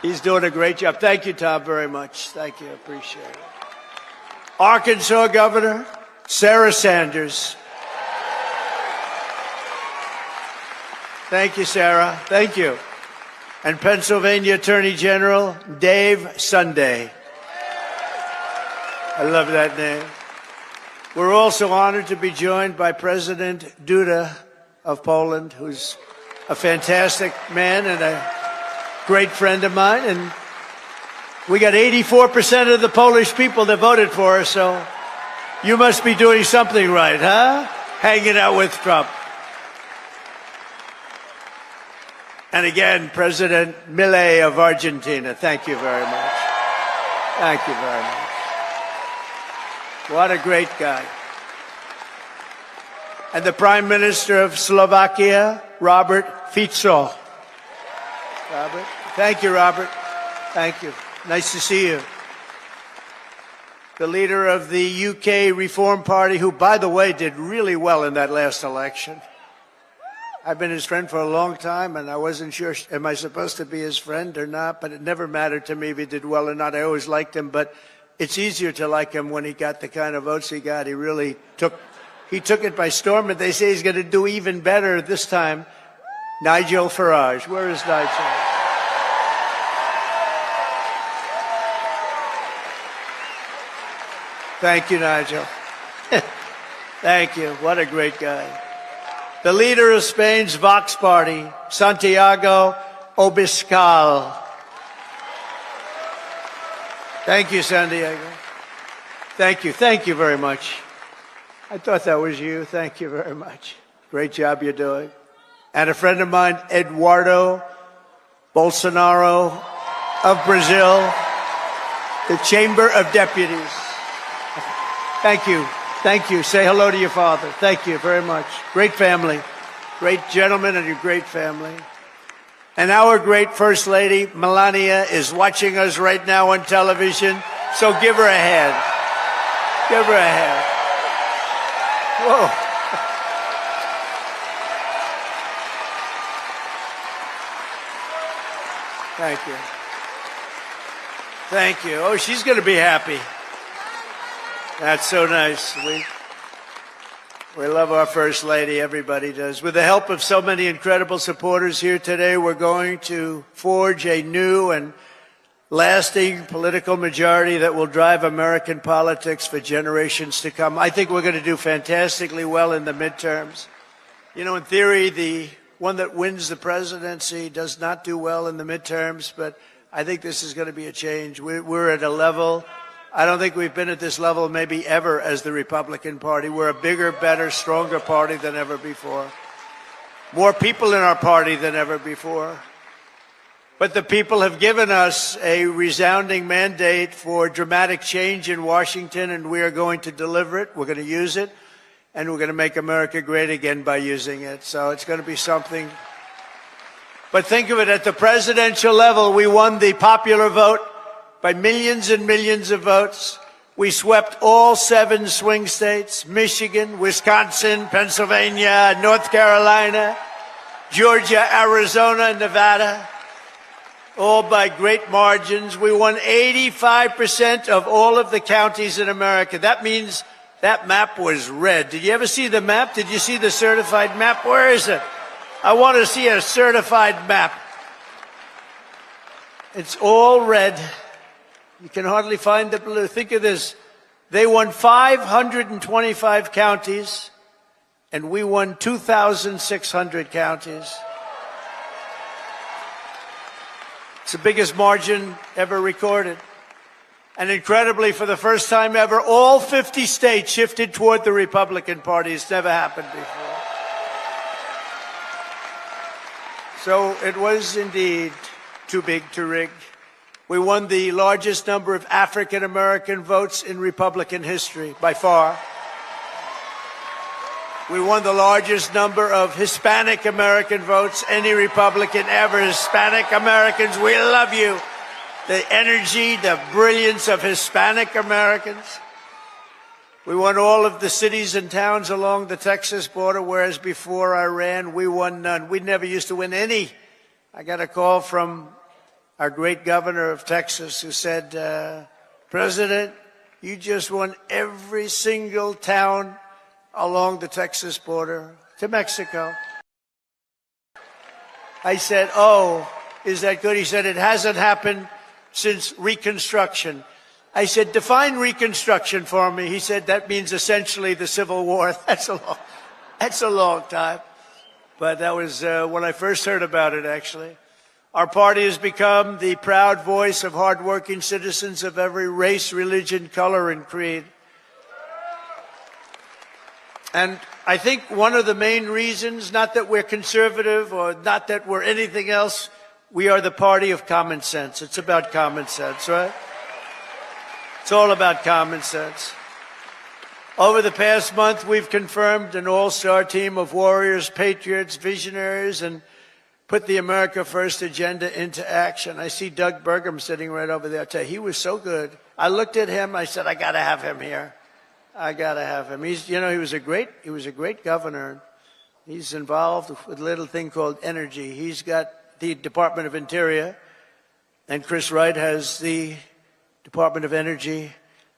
He's doing a great job. Thank you, Tom, very much. Thank you. Appreciate it. Arkansas Governor Sarah Sanders. Thank you, Sarah. Thank you. And Pennsylvania Attorney General Dave Sunday. I love that name. We're also honored to be joined by President Duda of Poland, who's a fantastic man and a great friend of mine. And we got 84% of the Polish people that voted for her, so you must be doing something right, huh? Hanging out with Trump. And again, President Milei of Argentina, thank you very much. Thank you very much. What a great guy. And the Prime Minister of Slovakia, Robert Fico. Robert. Thank you, Robert. Thank you. Nice to see you. The leader of the UK Reform Party, who, by the way, did really well in that last election. I've been his friend for a long time, and I wasn't sure, am I supposed to be his friend or not? But it never mattered to me if he did well or not. I always liked him, but it's easier to like him when he got the kind of votes he got. He really took it by storm, and they say he's going to do even better this time. Nigel Farage. Where is Nigel? Thank you, Nigel. Thank you. What a great guy. The leader of Spain's Vox Party, Santiago Abascal. Thank you, Santiago. Thank you. Thank you very much. I thought that was you. Thank you very much. Great job you're doing. And a friend of mine, Eduardo Bolsonaro of Brazil, the Chamber of Deputies. Thank you. Thank you. Say hello to your father. Thank you very much. Great family. Great gentleman and a great family. And our great First Lady, Melania, is watching us right now on television. So give her a hand. Give her a hand. Whoa. Thank you. Thank you. Oh, she's going to be happy. That's so nice. We love our First Lady. Everybody does. With the help of so many incredible supporters here today, we're going to forge a new and lasting political majority that will drive American politics for generations to come. I think we're going to do fantastically well in the midterms. You know, in theory, the one that wins the presidency does not do well in the midterms, but I think this is going to be a change. We're at a level, I don't think we've been at this level maybe ever as the Republican Party. We're a bigger, better, stronger party than ever before. More people in our party than ever before. But the people have given us a resounding mandate for dramatic change in Washington, and we are going to deliver it. We're going to use it, and we're going to make America great again by using it. So it's going to be something. But think of it, at the presidential level, we won the popular vote by millions and millions of votes. We swept all 7 swing states, Michigan, Wisconsin, Pennsylvania, North Carolina, Georgia, Arizona, Nevada, all by great margins. We won 85% of all of the counties in America. That means that map was red. Did you ever see the map? Did you see the certified map? Where is it? I want to see a certified map. It's all red. You can hardly find the blue. Think of this. They won 525 counties, and we won 2,600 counties. It's the biggest margin ever recorded. And incredibly, for the first time ever, all 50 states shifted toward the Republican Party. It's never happened before. So it was indeed too big to rig. We won the largest number of African-American votes in Republican history, by far. We won the largest number of Hispanic-American votes, any Republican ever. Hispanic Americans, we love you. The energy, the brilliance of Hispanic Americans. We won all of the cities and towns along the Texas border, whereas before I ran, we won none. We never used to win any. I got a call from our great governor of Texas who said, President, you just won every single town along the Texas border to Mexico. I said, oh, is that good? He said, it hasn't happened since Reconstruction. I said, define Reconstruction for me. He said, that means essentially the Civil War. That's a long time. But that was when I first heard about it, actually. Our party has become the proud voice of hardworking citizens of every race, religion, color, and creed. And I think one of the main reasons, not that we're conservative or not that we're anything else, we are the party of common sense. It's about common sense, right? It's all about common sense. Over the past month, we've confirmed an all-star team of warriors, patriots, visionaries, and put the America First agenda into action. I see Doug Burgum sitting right over there. I tell you, he was so good. I looked at him. I said, I got to have him here. I got to have him. He was a great governor. He's involved with a little thing called energy. He's got the Department of Interior, and Chris Wright has the Department of Energy.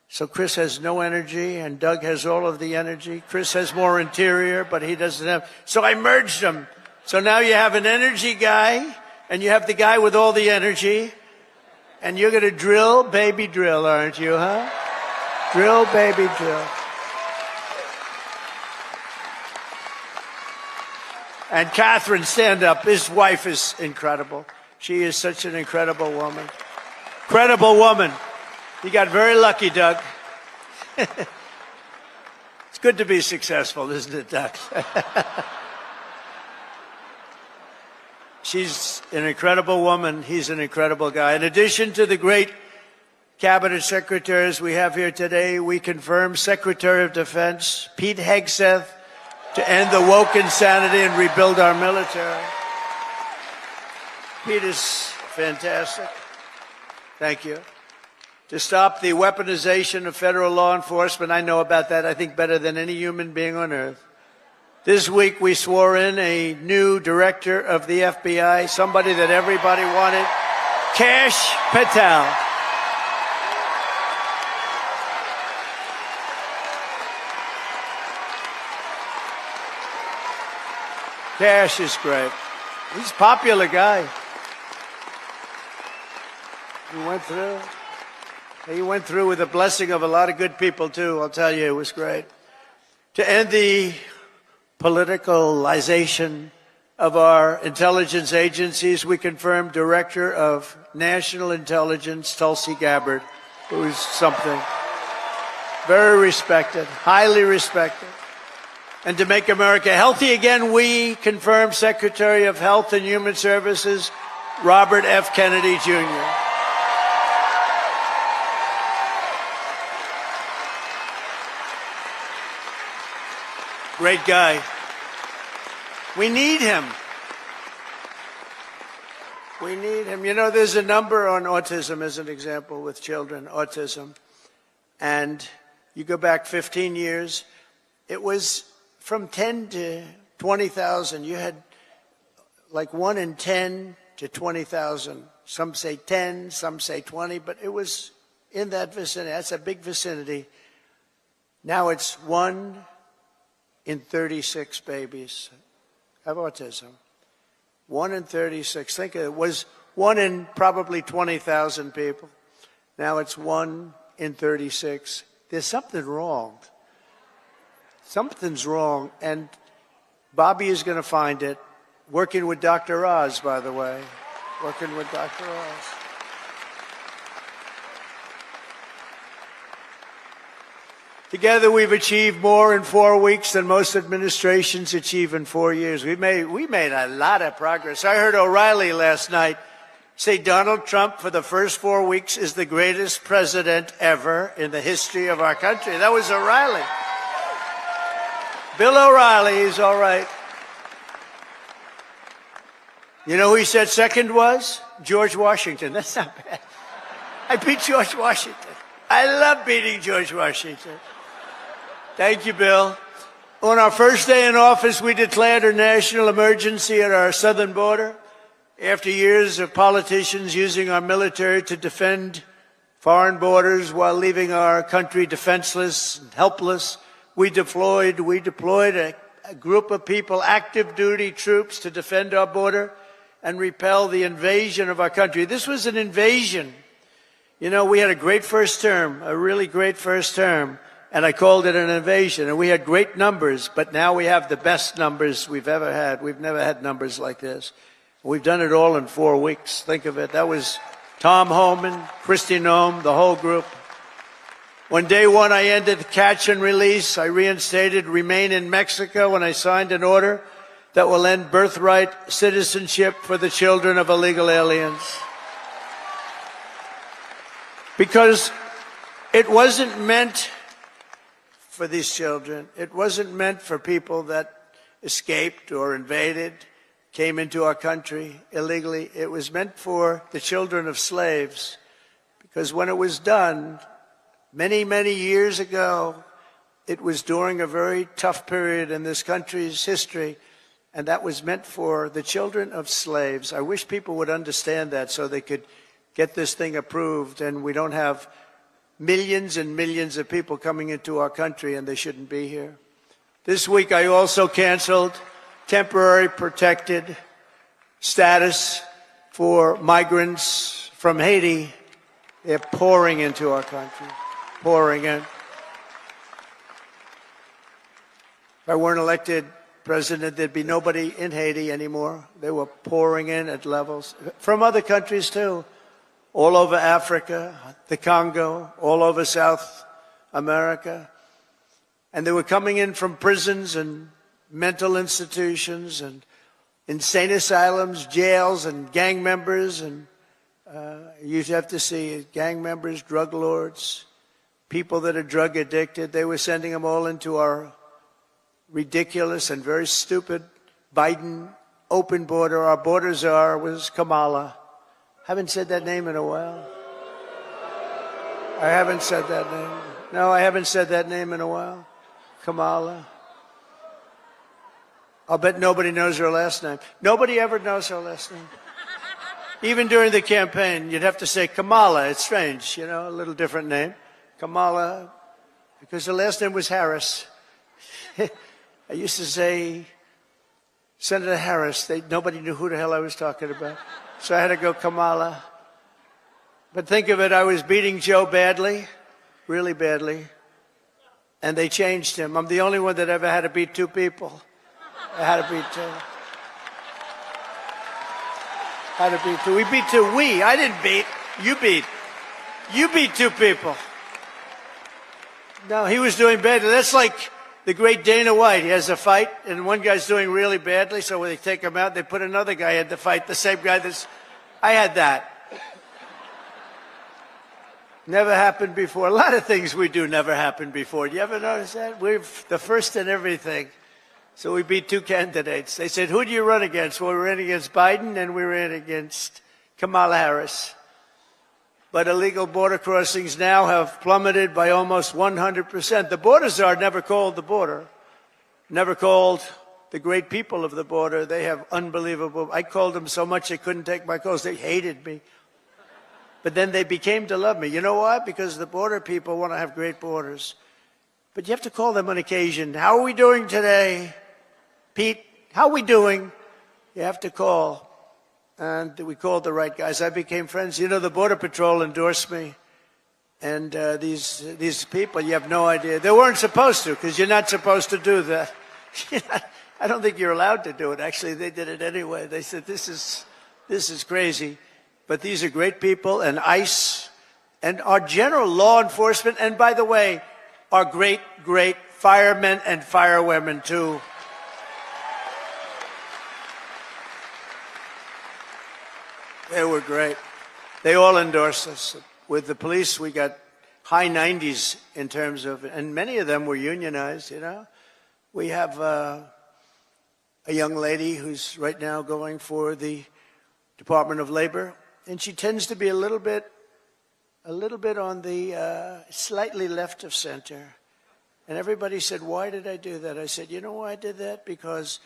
So Chris has no energy, and Doug has all of the energy. Chris has more interior, but he doesn't have. So I merged them. So now you have an energy guy, and you have the guy with all the energy, and you're going to drill, baby, drill, aren't you, huh? Drill, baby, drill. And Catherine, stand up. His wife is incredible. She is such an incredible woman. Incredible woman. You got very lucky, Doug. It's good to be successful, isn't it, Doug? She's an incredible woman. He's an incredible guy. In addition to the great cabinet secretaries we have here today, we confirm Secretary of Defense Pete Hegseth to end the woke insanity and rebuild our military. Pete is fantastic. Thank you. To stop the weaponization of federal law enforcement, I know about that, I think, better than any human being on earth. This week, we swore in a new director of the FBI, somebody that everybody wanted, Kash Patel. Kash is great. He's a popular guy. He went through with the blessing of a lot of good people, too. I'll tell you, it was great. To end the politicalization of our intelligence agencies, we confirmed Director of National Intelligence, Tulsi Gabbard, who is something very respected, highly respected. And to make America healthy again, we confirmed Secretary of Health and Human Services, Robert F. Kennedy, Jr. Great guy. We need him. We need him. You know, there's a number on autism as an example with children, autism. And you go back 15 years, it was from 10 to 20,000. You had like 1 in 10 to 20,000. Some say 10, some say 20, but it was in that vicinity. That's a big vicinity. Now it's 1 in 36 babies have autism. 1 in 36. Think of it. It was 1 in probably 20,000 people. Now it's 1 in 36. There's something wrong. Something's wrong. And Bobby is going to find it. Working with Dr. Oz, by the way. Working with Dr. Oz. Together, we've achieved more in 4 weeks than most administrations achieve in 4 years. We made a lot of progress. I heard O'Reilly last night say Donald Trump, for the first 4 weeks, is the greatest president ever in the history of our country. That was O'Reilly. Bill O'Reilly, he's all right. You know who he said second was? George Washington. That's not bad. I beat George Washington. I love beating George Washington. Thank you, Bill. On our first day in office, we declared a national emergency at our southern border. After years of politicians using our military to defend foreign borders while leaving our country defenseless and helpless, we deployed a group of people, active duty troops, to defend our border and repel the invasion of our country. This was an invasion. You know, we had a great first term, a really great first term, and I called it an invasion. And we had great numbers, but now we have the best numbers we've ever had. We've never had numbers like this. We've done it all in 4 weeks. Think of it. That was Tom Homan, Kristi Noem, the whole group. On day one, I ended the catch and release. I reinstated Remain in Mexico, and I signed an order that will end birthright citizenship for the children of illegal aliens. Because it wasn't meant for these children. It wasn't meant for people that escaped or invaded. came into our country illegally. It was meant for the children of slaves, because when it was done many, many years ago, it was during a very tough period in this country's history, and that was meant for the children of slaves. I wish people would understand that so they could get this thing approved and we don't have millions and millions of people coming into our country and they shouldn't be here. This week I also canceled temporary protected status for migrants from Haiti. They're pouring into our country, pouring in. If I weren't elected president, there'd be nobody in Haiti anymore. They were pouring in at levels from other countries too, all over Africa, the Congo, all over South America. And they were coming in from prisons and mental institutions and insane asylums, jails, and gang members. And you have to see gang members, drug lords, people that are drug addicted. They were sending them all into our ridiculous and very stupid Biden open border. Our border czar was Kamala. Haven't said that name in a while. I haven't said that name. No, I haven't said that name in a while. Kamala. I'll bet nobody knows her last name. Nobody ever knows her last name. Even during the campaign, you'd have to say Kamala. It's strange, you know, a little different name. Kamala, because her last name was Harris. I used to say Senator Harris. Nobody knew who the hell I was talking about. So I had to go Kamala. But think of it, I was beating Joe badly, really badly, and they changed him. I'm the only one that ever had to beat two people. I had to beat two. Had to beat two. We beat two. I didn't beat. You beat. You beat two people. No, he was doing badly. That's like the great Dana White. He has a fight, and one guy's doing really badly, so when they take him out, they put another guy in the fight, the same guy that's... I had that. Never happened before. A lot of things we do never happened before. Do you ever notice that? We're the first in everything. So we beat two candidates. They said, who do you run against? Well, we ran against Biden, and we ran against Kamala Harris. But illegal border crossings now have plummeted by almost 100%. The border czar never called the border, never called the great people of the border. They have unbelievable... I called them so much they couldn't take my calls. They hated me. But then they became to love me. You know why? Because the border people want to have great borders. But you have to call them on occasion. How are we doing today? Pete, how are we doing? You have to call. And we called the right guys. I became friends. You know, the Border Patrol endorsed me. And these people, you have no idea. They weren't supposed to, because you're not supposed to do that. I don't think you're allowed to do it. Actually, they did it anyway. They said, this is crazy. But these are great people, and ICE, and our general law enforcement, and by the way, our great, great firemen and firewomen, too. They were great. They all endorsed us. With the police, we got high 90s in terms of, and many of them were unionized, you know. We have a young lady who's right now going for the Department of Labor, and she tends to be a little bit on the slightly left of center. And everybody said, why did I do that? I said, you know why I did that? Because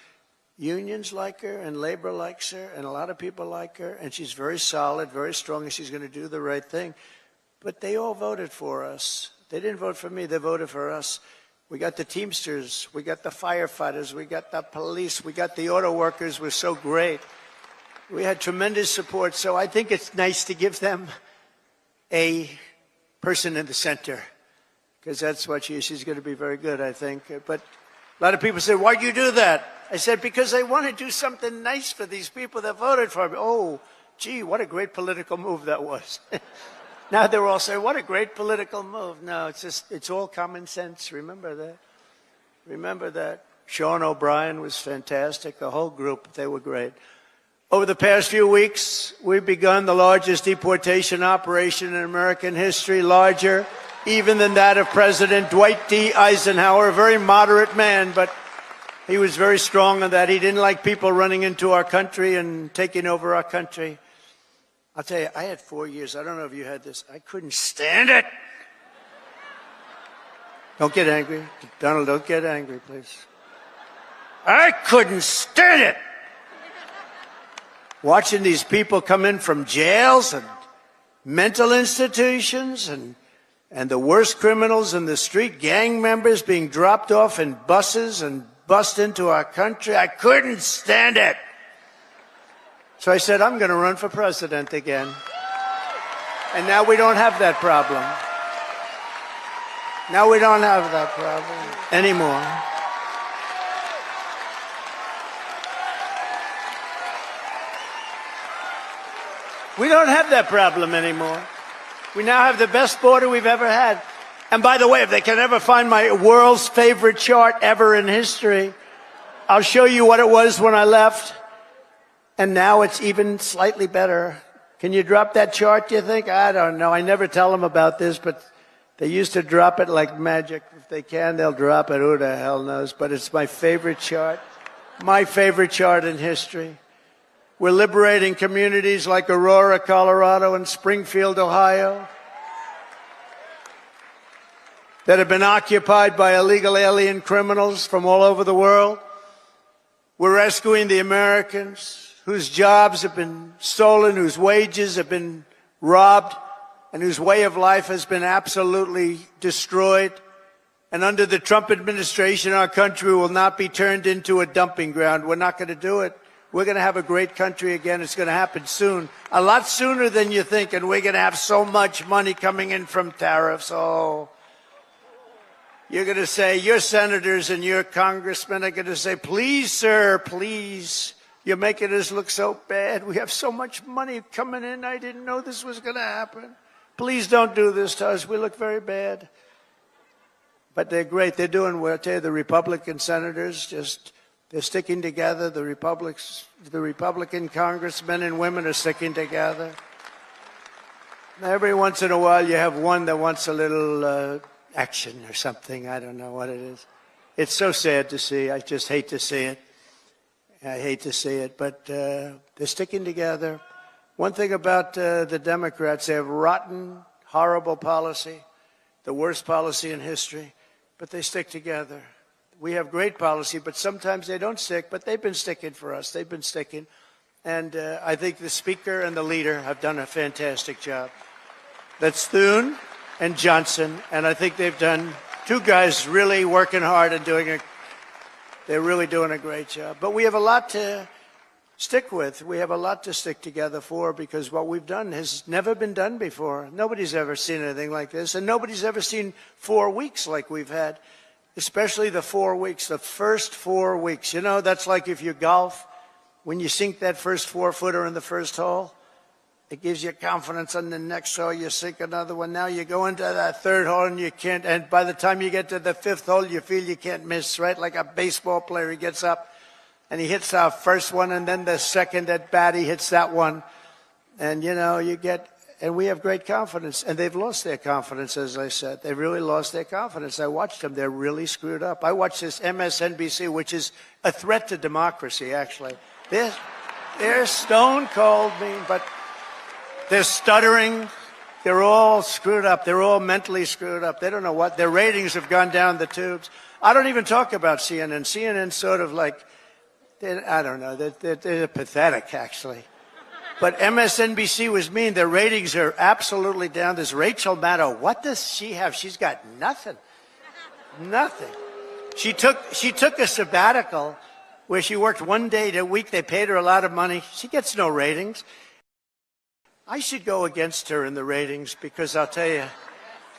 unions like her and labor likes her and a lot of people like her, and she's very solid, very strong, and she's going to do the right thing. But they all voted for us. They didn't vote for me, they voted for us. We got the Teamsters, we got the firefighters, we got the police, we got the auto workers, were so great. We had tremendous support, so I think it's nice to give them a person in the center, because that's what she's going to be very good, I think. But a lot of people say, why'd you do that? I said, because I want to do something nice for these people that voted for me. Oh, gee, what a great political move that was. Now they're all saying, what a great political move. No, it's all common sense. Remember that. Remember that. Sean O'Brien was fantastic. The whole group, they were great. Over the past few weeks, we've begun the largest deportation operation in American history, larger even than that of President Dwight D. Eisenhower, a very moderate man, but He was very strong on that. He didn't like people running into our country and taking over our country. I'll tell you, I had 4 years. I don't know if you had this. I couldn't stand it. Don't get angry. Donald, don't get angry, please. I couldn't stand it. Watching these people come in from jails and mental institutions and the worst criminals in the street, gang members being dropped off in buses and bussed into our country. I couldn't stand it. So I said, I'm going to run for president again. And now we don't have that problem. Now we don't have that problem anymore. We don't have that problem anymore. We now have the best border we've ever had. And by the way, if they can ever find my world's favorite chart ever in history, I'll show you what it was when I left. And now it's even slightly better. Can you drop that chart, do you think? I don't know. I never tell them about this, but they used to drop it like magic. If they can, they'll drop it. Who the hell knows? But it's my favorite chart. My favorite chart in history. We're liberating communities like Aurora, Colorado, and Springfield, Ohio, that have been occupied by illegal alien criminals from all over the world. We're rescuing the Americans whose jobs have been stolen, whose wages have been robbed, and whose way of life has been absolutely destroyed. And under the Trump administration, our country will not be turned into a dumping ground. We're not going to do it. We're going to have a great country again. It's going to happen soon, a lot sooner than you think, and we're going to have so much money coming in from tariffs. Oh, you're going to say, your senators and your congressmen are going to say, please, sir, please, you're making us look so bad. We have so much money coming in. I didn't know this was going to happen. Please don't do this to us. We look very bad. But they're great. They're doing well. I tell you, the Republican senators they're sticking together. The Republican congressmen and women are sticking together. Every once in a while, you have one that wants a little action or something. I don't know what it is. It's so sad to see. I just hate to see it. I hate to see it. But they're sticking together. One thing about the Democrats, they have rotten, horrible policy, the worst policy in history, but they stick together. We have great policy, but sometimes they don't stick, but they've been sticking for us. They've been sticking. And I think the Speaker and the leader have done a fantastic job. That's Thune and Johnson, and I think they've done, two guys really working hard and they're really doing a great job. But we have a lot to stick with. We have a lot to stick together for, because what we've done has never been done before. Nobody's ever seen anything like this, and nobody's ever seen 4 weeks like we've had. Especially the 4 weeks, the first 4 weeks. You know, that's like if you golf, when you sink that first 4-footer in the first hole, it gives you confidence. On the next hole, you sink another one. Now you go into that third hole and you can't, and by the time you get to the fifth hole, you feel you can't miss, right? Like a baseball player, he gets up and he hits our first one, and then the second at bat, he hits that one. And, you know, and we have great confidence, and they've lost their confidence, as I said. They've really lost their confidence. I watched them. They're really screwed up. I watched this MSNBC, which is a threat to democracy, actually. They're stone cold mean, but they're stuttering. They're all screwed up. They're all mentally screwed up. They don't know what. Their ratings have gone down the tubes. I don't even talk about CNN. CNN's sort of like, I don't know, they're pathetic, actually. But MSNBC was mean. Their ratings are absolutely down. This Rachel Maddow, what does she have? She's got nothing. Nothing. She took a sabbatical where she worked 1 day a week. They paid her a lot of money. She gets no ratings. I should go against her in the ratings, because I'll tell you,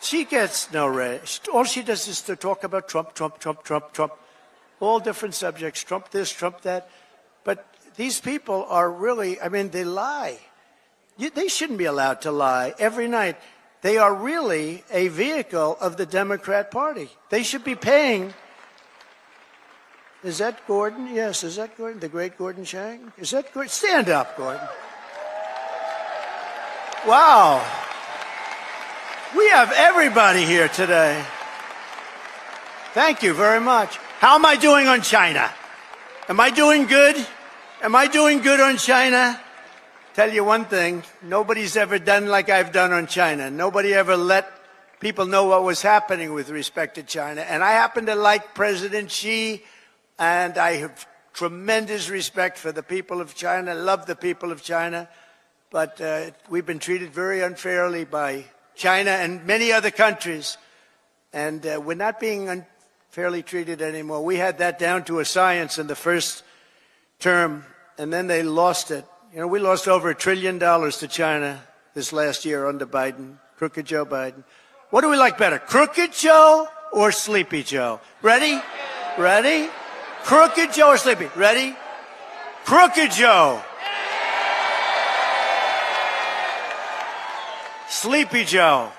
she gets no ratings. All she does is to talk about Trump, Trump, Trump, Trump, Trump. All different subjects, Trump this, Trump that. But these people are really, I mean, they lie. They shouldn't be allowed to lie every night. They are really a vehicle of the Democrat Party. They should be paying. Is that Gordon? Yes, is that Gordon? The great Gordon Chang? Is that Gordon? Stand up, Gordon. Wow. We have everybody here today. Thank you very much. How am I doing on China? Am I doing good? Am I doing good on China? Tell you one thing, nobody's ever done like I've done on China. Nobody ever let people know what was happening with respect to China. And I happen to like President Xi, and I have tremendous respect for the people of China, love the people of China. But we've been treated very unfairly by China and many other countries. And we're not being unfairly treated anymore. We had that down to a science in the first term, and then they lost it. You know, we lost over $1 trillion to China this last year under Biden, crooked Joe Biden. What do we like better, crooked Joe or sleepy Joe? Ready? Ready? Crooked Joe or sleepy? Ready? Crooked Joe. Sleepy Joe.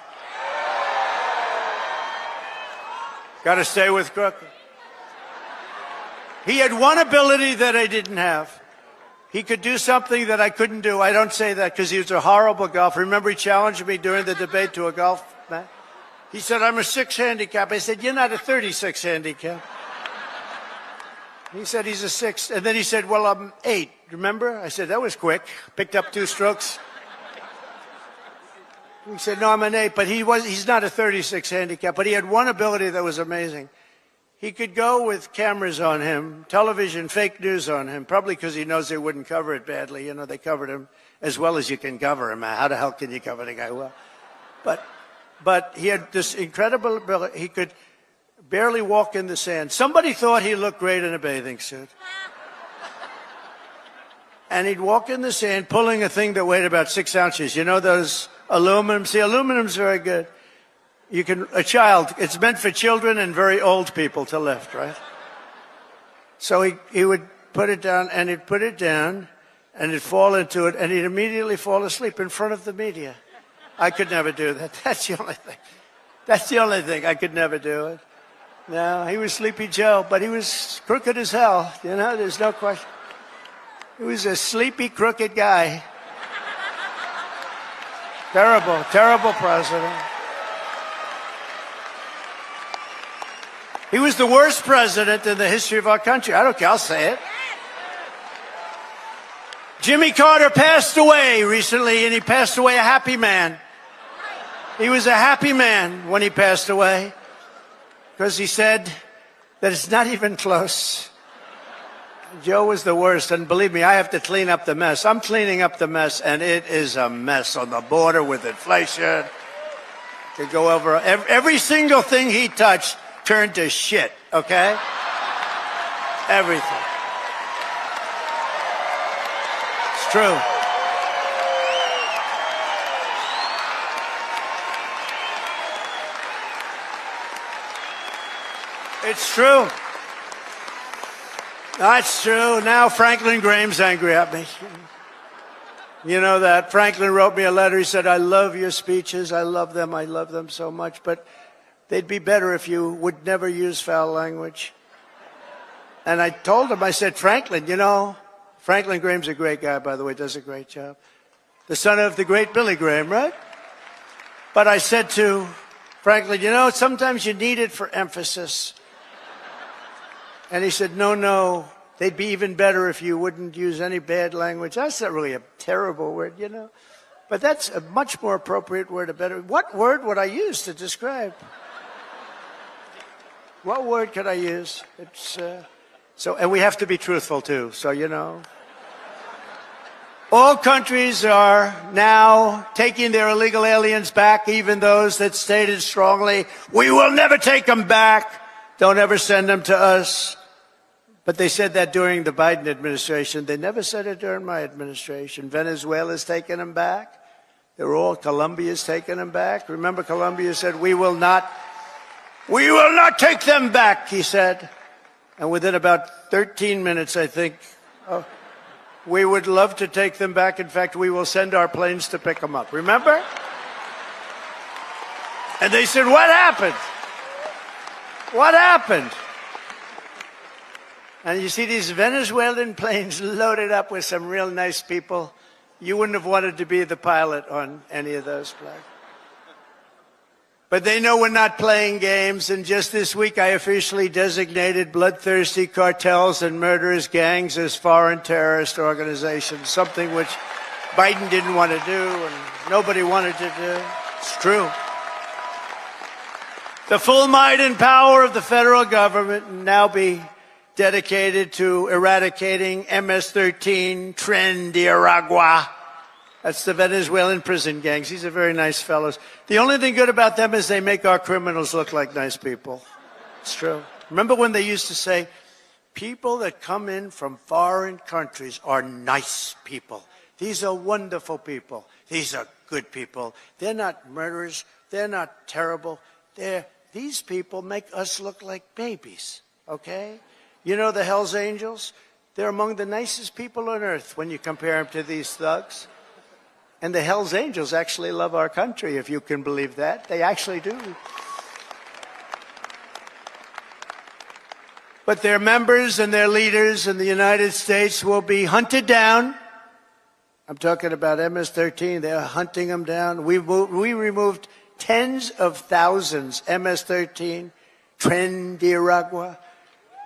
Got to stay with crooked. He had one ability that I didn't have. He could do something that I couldn't do. I don't say that because he was a horrible golfer. Remember, he challenged me during the debate to a golf match? He said, I'm a 6 handicap. I said, you're not a 36 handicap. He said, he's a 6. And then he said, well, I'm 8. Remember? I said, that was quick. Picked up 2 strokes. He said, no, I'm an 8. But he's not a 36 handicap. But he had one ability that was amazing. He could go with cameras on him, television, fake news on him, probably because he knows they wouldn't cover it badly. You know, they covered him as well as you can cover him. How the hell can you cover the guy well? But he had this incredible ability. He could barely walk in the sand. Somebody thought he looked great in a bathing suit. And he'd walk in the sand pulling a thing that weighed about 6 ounces. You know those aluminum? See, aluminum's very good. You can, a child, it's meant for children and very old people to lift, right? So he would put it down, and he'd put it down, and he'd fall into it, and he'd immediately fall asleep in front of the media. I could never do that. That's the only thing. That's the only thing. I could never do it. No, he was Sleepy Joe, but he was crooked as hell. You know, there's no question. He was a sleepy, crooked guy. Terrible, terrible president. He was the worst president in the history of our country. I don't care, I'll say it. Jimmy Carter passed away recently, and he passed away a happy man. He was a happy man when he passed away, because he said that it's not even close. Joe was the worst, and believe me, I have to clean up the mess. I'm cleaning up the mess, and it is a mess on the border with inflation. To go over every single thing he touched turned to shit, okay? Everything. It's true. It's true. That's true. Now Franklin Graham's angry at me. You know that. Franklin wrote me a letter. He said, I love your speeches. I love them so much. But they'd be better if you would never use foul language. And I told him, I said, Franklin, you know, Franklin Graham's a great guy, by the way, does a great job. The son of the great Billy Graham, right? But I said to Franklin, you know, sometimes you need it for emphasis. And he said, no, they'd be even better if you wouldn't use any bad language. That's not really a terrible word, you know. But that's a much more appropriate word, a better. What word would I use to describe? What word could I use? It's and we have to be truthful too. So you know, all countries are now taking their illegal aliens back, even those that stated strongly, "We will never take them back. Don't ever send them to us." But they said that during the Biden administration. They never said it during my administration. Venezuela's taking them back. Colombia's taking them back. Remember, Colombia said, we will not take them back, he said. And within about 13 minutes, I think, we would love to take them back. In fact, we will send our planes to pick them up. Remember? And they said, what happened? What happened? And you see these Venezuelan planes loaded up with some real nice people. You wouldn't have wanted to be the pilot on any of those flights. But they know we're not playing games, and just this week I officially designated bloodthirsty cartels and murderous gangs as foreign terrorist organizations, something which Biden didn't want to do and nobody wanted to do. It's true. The full might and power of the federal government will now be dedicated to eradicating MS-13, Tren de Aragua. That's the Venezuelan prison gangs. These are very nice fellows. The only thing good about them is they make our criminals look like nice people. It's true. Remember when they used to say, people that come in from foreign countries are nice people. These are wonderful people. These are good people. They're not murderers. They're not terrible. These people make us look like babies, okay? You know the Hells Angels? They're among the nicest people on earth when you compare them to these thugs. And the Hells Angels actually love our country, if you can believe that. They actually do. But their members and their leaders in the United States will be hunted down. I'm talking about MS-13. They're hunting them down. We removed tens of thousands, MS-13, Tren de Aragua,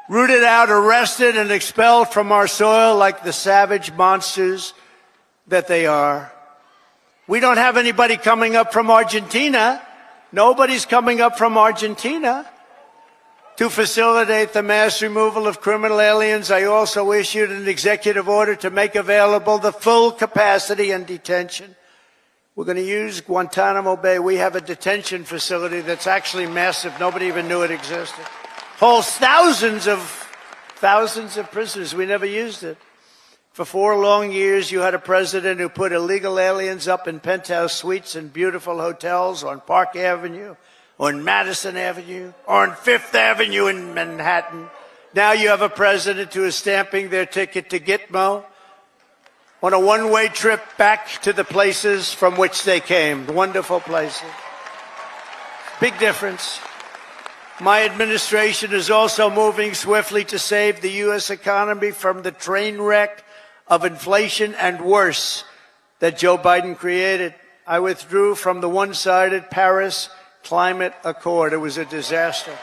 rooted out, arrested, and expelled from our soil like the savage monsters that they are. We don't have anybody coming up from Argentina. Nobody's coming up from Argentina to facilitate the mass removal of criminal aliens. I also issued an executive order to make available the full capacity and detention. We're going to use Guantanamo Bay. We have a detention facility that's actually massive. Nobody even knew it existed. Holds thousands of prisoners. We never used it. For 4 long years, you had a president who put illegal aliens up in penthouse suites in beautiful hotels on Park Avenue, on Madison Avenue, or on Fifth Avenue in Manhattan. Now you have a president who is stamping their ticket to Gitmo on a one-way trip back to the places from which they came, wonderful places. Big difference. My administration is also moving swiftly to save the U.S. economy from the train wreck of inflation and worse that Joe Biden created. I withdrew from the one-sided Paris Climate Accord. It was a disaster.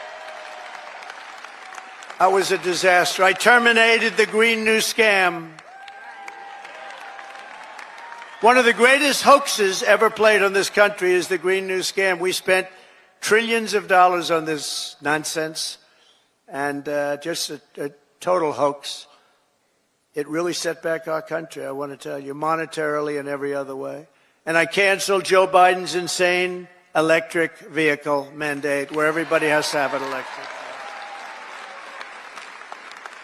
That was a disaster. I terminated the Green New Scam. One of the greatest hoaxes ever played on this country is the Green New Scam. We spent trillions of dollars on this nonsense, and just a total hoax. It really set back our country, I want to tell you, monetarily and every other way. And I canceled Joe Biden's insane electric vehicle mandate where everybody has to have an electric car.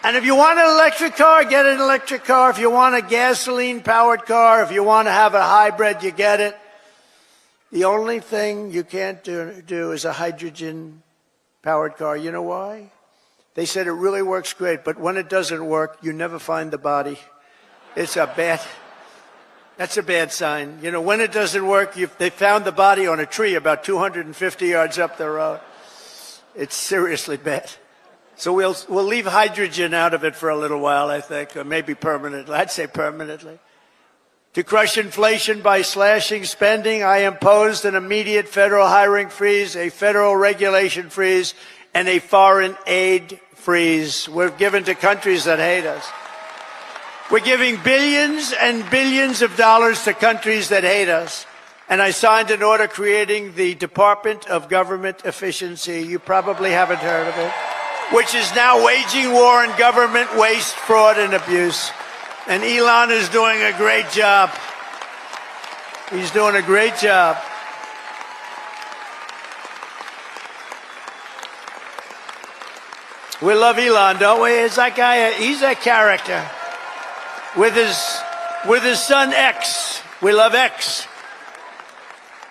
And if you want an electric car, get an electric car. If you want a gasoline-powered car, if you want to have a hybrid, you get it. The only thing you can't do is a hydrogen-powered car. You know why? They said it really works great, but when it doesn't work, you never find the body. That's a bad sign. You know, when it doesn't work, they found the body on a tree about 250 yards up the road. It's seriously bad. So we'll leave hydrogen out of it for a little while, I think, or maybe permanently. I'd say permanently. To crush inflation by slashing spending, I imposed an immediate federal hiring freeze, a federal regulation freeze, and a foreign aid freeze. We're given to countries that hate us. We're giving billions and billions of dollars to countries that hate us. And I signed an order creating the Department of Government Efficiency. You probably haven't heard of it, which is now waging war on government waste, fraud, and abuse. And Elon is doing a great job. He's doing a great job. We love Elon, don't we? It's that guy, he's a character. With his son X. We love X.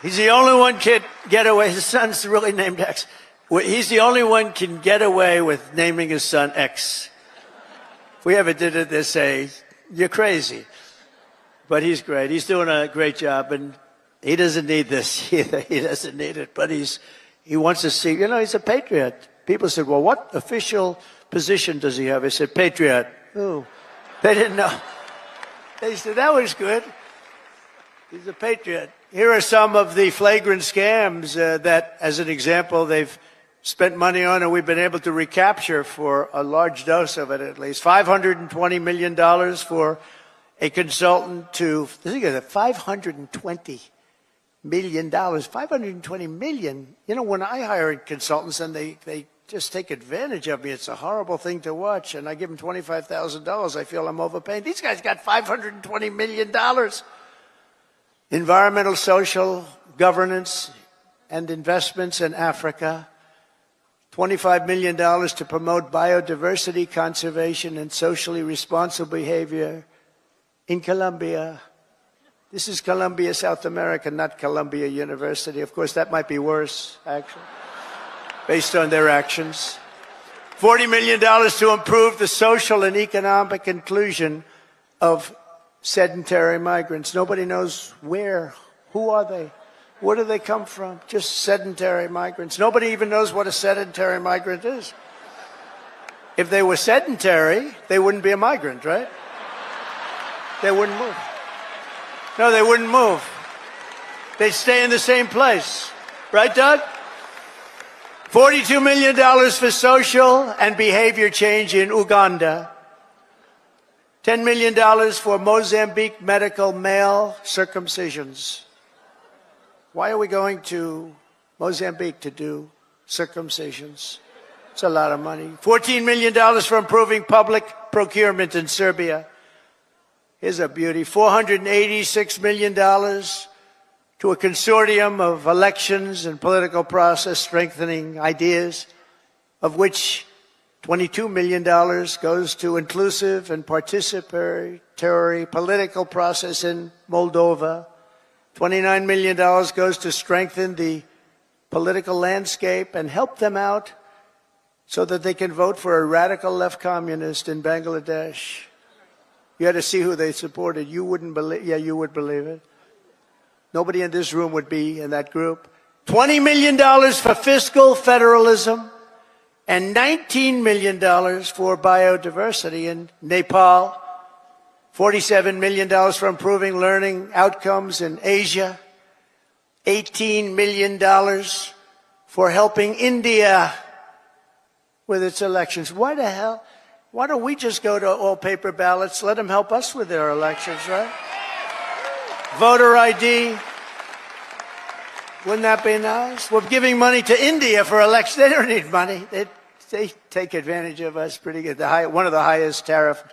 He's the only one can get away. His son's really named X. He's the only one can get away with naming his son X. If we ever did it, they'd say, you're crazy. But he's great. He's doing a great job, and he doesn't need this either. He doesn't need it, but he wants to see, he's a patriot. People said, well, what official position does he have? I said, patriot. Oh, they didn't know. They said, that was good. He's a patriot. Here are some of the flagrant scams that, as an example, they've spent money on and we've been able to recapture for a large dose of it at least. $520 million for a consultant to, think of it, $520 million, $520 million. You know, when I hire consultants and they just take advantage of me, it's a horrible thing to watch. And I give them $25,000, I feel I'm overpaying. These guys got $520 million. Environmental, social, governance, and investments in Africa. $25 million to promote biodiversity, conservation, and socially responsible behavior in Colombia. This is Colombia, South America, not Columbia University. Of course, that might be worse, actually, based on their actions. $40 million to improve the social and economic inclusion of sedentary migrants. Nobody knows where. Who are they? Where do they come from? Just sedentary migrants. Nobody even knows what a sedentary migrant is. If they were sedentary, they wouldn't be a migrant, right? They wouldn't move. No, they wouldn't move. They'd stay in the same place. Right, Doug? $42 million for social and behavior change in Uganda. $10 million for Mozambique medical male circumcisions. Why are we going to Mozambique to do circumcisions? It's a lot of money. $14 million for improving public procurement in Serbia. Here's a beauty. $486 million to a consortium of elections and political process strengthening ideas, of which $22 million goes to inclusive and participatory political process in Moldova. $29 million goes to strengthen the political landscape and help them out so that they can vote for a radical left communist in Bangladesh. You had to see who they supported. You wouldn't believe, yeah, you would believe it. Nobody in this room would be in that group. $20 million for fiscal federalism and $19 million for biodiversity in Nepal. $47 million for improving learning outcomes in Asia. $18 million for helping India with its elections. Why the hell? Why don't we just go to all paper ballots? Let them help us with their elections, right? Voter ID. Wouldn't that be nice? We're giving money to India for elections. They don't need money. They take advantage of us pretty good. One of the highest tariff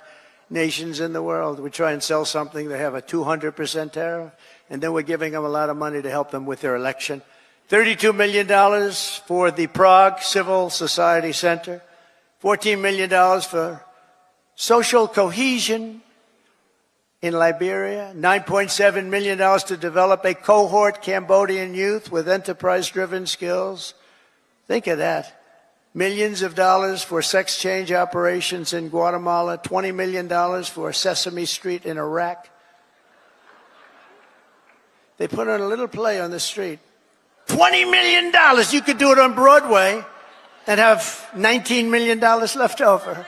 nations in the world. We try and sell something, they have a 200% tariff, and then we're giving them a lot of money to help them with their election. $32 million for the Prague Civil Society Center. $14 million for social cohesion in Liberia. $9.7 million to develop a cohort Cambodian youth with enterprise-driven skills. Think of that. Millions of dollars for sex change operations in Guatemala. $20 million for Sesame Street in Iraq. They put on a little play on the street. $20 million! You could do it on Broadway and have $19 million left over.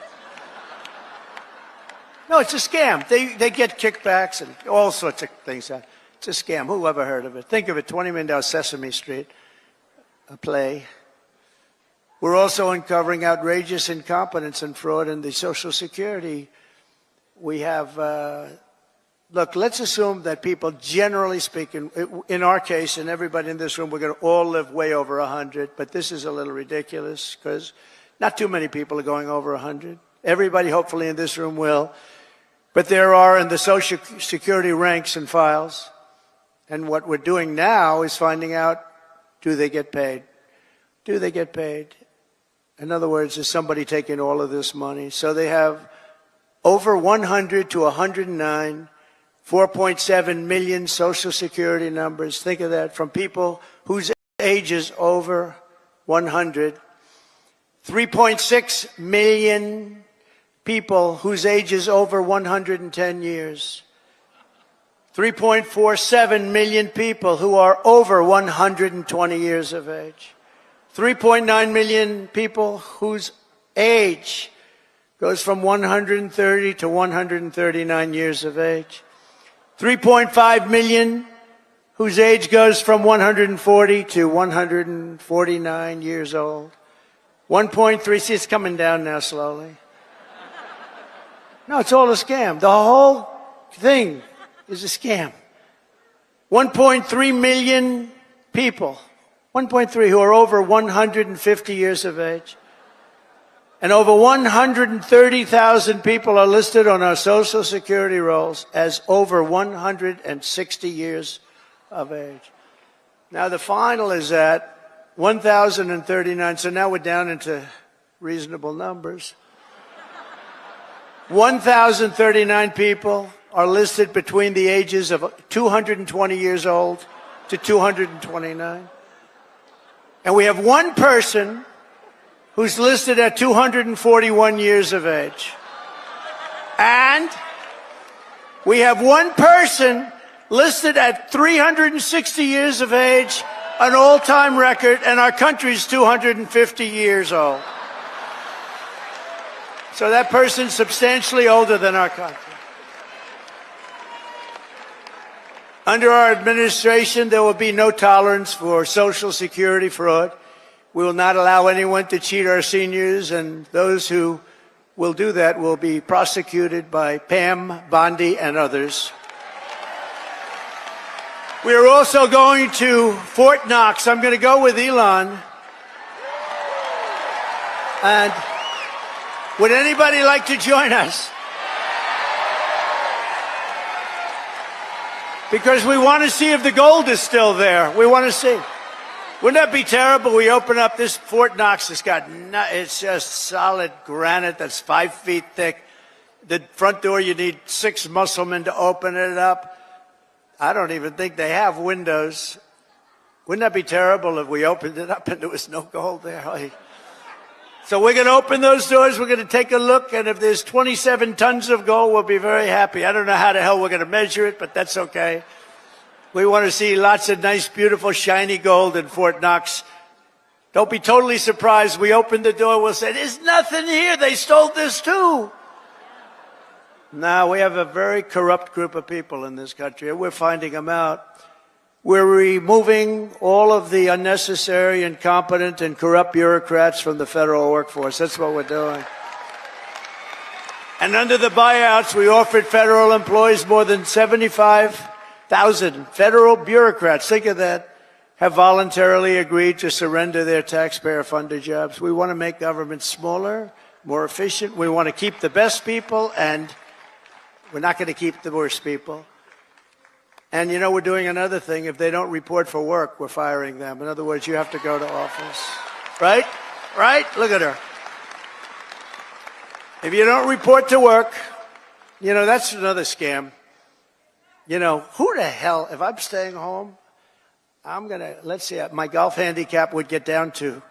No, it's a scam. They get kickbacks and all sorts of things. It's a scam. Who ever heard of it? Think of it, $20 million Sesame Street, a play. We're also uncovering outrageous incompetence and fraud in the Social Security. We have, look, let's assume that people, generally speaking, in our case, and everybody in this room, we're going to all live way over 100, but this is a little ridiculous because not too many people are going over 100. Everybody, hopefully, in this room will. But there are in the Social Security ranks and files. And what we're doing now is finding out, do they get paid? Do they get paid? In other words, is somebody taking all of this money? So they have over 100 to 109, 4.7 million Social Security numbers. Think of that, from people whose age is over 100. 3.6 million people whose age is over 110 years. 3.47 million people who are over 120 years of age. 3.9 million people whose age goes from 130 to 139 years of age. 3.5 million whose age goes from 140 to 149 years old. 1.3, see, it's coming down now slowly. No, it's all a scam. The whole thing is a scam. 1.3 million people, 1.3 who are over 150 years of age. And over 130,000 people are listed on our Social Security rolls as over 160 years of age. Now the final is at 1,039, so now we're down into reasonable numbers. 1,039 people are listed between the ages of 220 years old to 229. And we have one person who's listed at 241 years of age. And we have one person listed at 360 years of age, an all-time record, and our country's 250 years old. So that person's substantially older than our country. Under our administration, there will be no tolerance for Social Security fraud. We will not allow anyone to cheat our seniors, and those who will do that will be prosecuted by Pam, Bondi, and others. We are also going to Fort Knox. I'm going to go with Elon. And would anybody like to join us? Because we want to see if the gold is still there. We want to see. Wouldn't that be terrible? We open up this Fort Knox. It's just solid granite that's 5 feet thick. The front door, you need 6 musclemen to open it up. I don't even think they have windows. Wouldn't that be terrible if we opened it up and there was no gold there? So we're going to open those doors. We're going to take a look. And if there's 27 tons of gold, we'll be very happy. I don't know how the hell we're going to measure it, but that's okay. We want to see lots of nice, beautiful, shiny gold in Fort Knox. Don't be totally surprised. We open the door, we'll say, there's nothing here. They stole this too. Now, we have a very corrupt group of people in this country, and we're finding them out. We're removing all of the unnecessary, incompetent, and corrupt bureaucrats from the federal workforce. That's what we're doing. And under the buyouts, we offered federal employees more than 75,000 federal bureaucrats, think of that, have voluntarily agreed to surrender their taxpayer-funded jobs. We want to make government smaller, more efficient. We want to keep the best people, and we're not going to keep the worst people. And, you know, we're doing another thing. If they don't report for work, we're firing them. In other words, you have to go to office. Right? Right? Look at her. If you don't report to work, you know, that's another scam. You know, who the hell, if I'm staying home, I'm going to, let's see, my golf handicap would get down to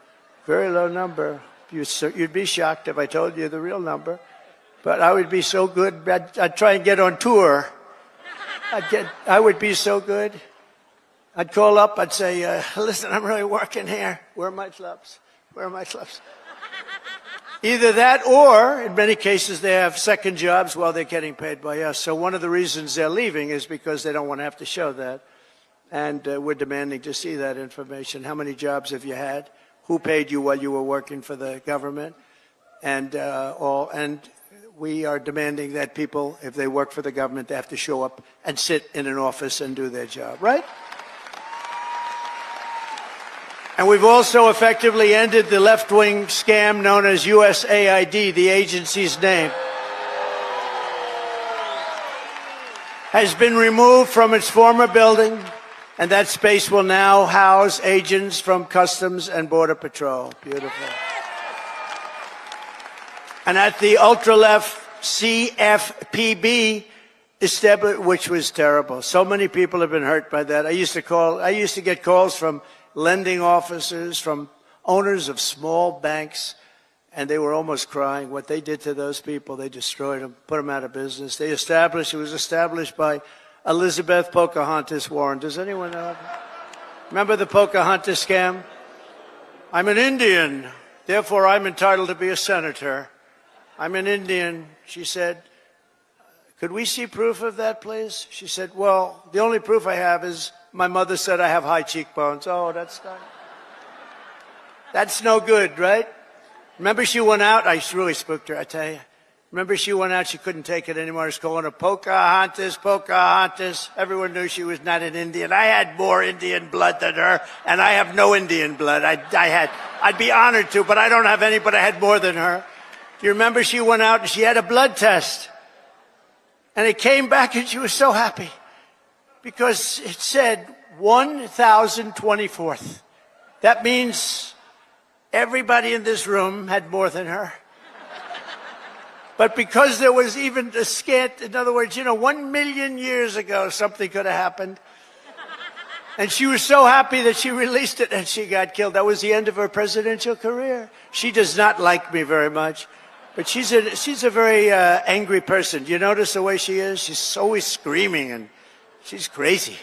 very low number. You'd be shocked if I told you the real number. But I would be so good, I'd try and get on tour. I would be so good. I'd call up, I'd say, listen, I'm really working here. Where are my clubs? Where are my clubs? Either that or, in many cases, they have second jobs while they're getting paid by us. So one of the reasons they're leaving is because they don't want to have to show that. And we're demanding to see that information. How many jobs have you had? Who paid you while you were working for the government? And we are demanding that people, if they work for the government, they have to show up and sit in an office and do their job, right? And we've also effectively ended the left-wing scam known as USAID, the agency's name. Has been removed from its former building, and that space will now house agents from Customs and Border Patrol. Beautiful. And at the ultra-left CFPB, which was terrible. So many people have been hurt by that. I used to get calls from lending officers, from owners of small banks, and they were almost crying. What they did to those people, they destroyed them, put them out of business. It was established by Elizabeth Pocahontas Warren. Does anyone know? Remember the Pocahontas scam? I'm an Indian, therefore I'm entitled to be a senator. I'm an Indian. She said, could we see proof of that, please? She said, well, the only proof I have is my mother said I have high cheekbones. Oh, that's no good, right? Remember she went out? I really spooked her, I tell you. Remember she went out, she couldn't take it anymore. I was calling her Pocahontas, Pocahontas. Everyone knew she was not an Indian. I had more Indian blood than her, and I have no Indian blood. I'd be honored to, but I don't have any, but I had more than her. Do you remember she went out and she had a blood test? And it came back and she was so happy because it said 1,024th. That means everybody in this room had more than her. But because there was even a scant, in other words, 1 million years ago, something could have happened. And she was so happy that she released it and she got killed. That was the end of her presidential career. She does not like me very much. But she's a very angry person. Do you notice the way she is? She's always screaming and she's crazy.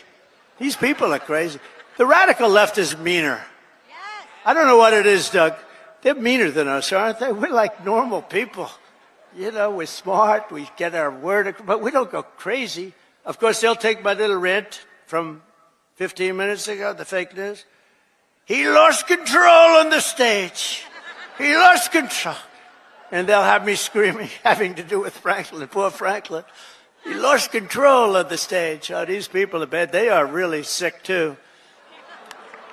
These people are crazy. The radical left is meaner. Yes. I don't know what it is, Doug. They're meaner than us, aren't they? We're like normal people. We're smart, we get our word, but we don't go crazy. Of course, they'll take my little rant from 15 minutes ago, the fake news. He lost control on the stage. He lost control. And they'll have me screaming, having to do with Franklin, poor Franklin. He lost control of the stage. Oh, these people are bad. They are really sick, too.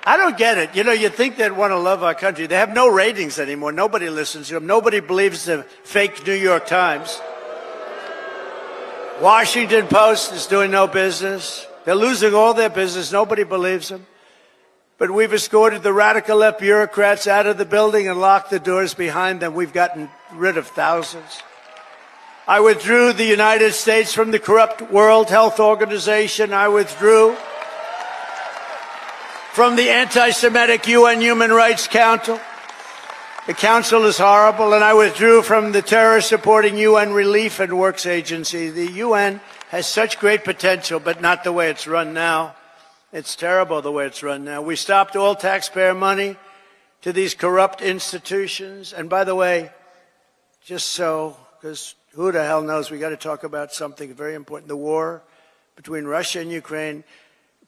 I don't get it. You think they'd want to love our country. They have no ratings anymore. Nobody listens to them. Nobody believes the fake New York Times. Washington Post is doing no business. They're losing all their business. Nobody believes them. But we've escorted the radical left bureaucrats out of the building and locked the doors behind them. We've gotten rid of thousands. I withdrew the United States from the corrupt World Health Organization. I withdrew from the anti-Semitic UN Human Rights Council. The council is horrible, and I withdrew from the terror-supporting UN Relief and Works Agency. The UN has such great potential, but not the way it's run now. It's terrible the way it's run now. We stopped all taxpayer money to these corrupt institutions. And by the way, just so, because who the hell knows, we got to talk about something very important. The war between Russia and Ukraine.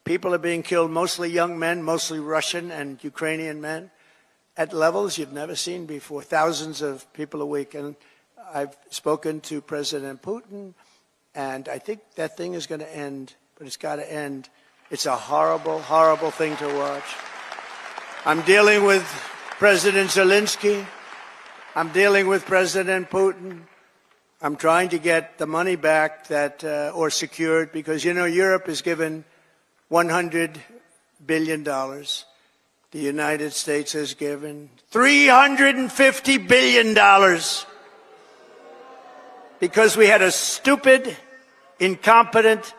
People are being killed, mostly young men, mostly Russian and Ukrainian men, at levels you've never seen before, thousands of people a week. And I've spoken to President Putin, and I think that thing is going to end, but it's got to end. It's a horrible, horrible thing to watch. I'm dealing with President Zelensky. I'm dealing with President Putin. I'm trying to get the money back or secured, because, Europe is given $100 billion. The United States has given $350 billion because we had a stupid, incompetent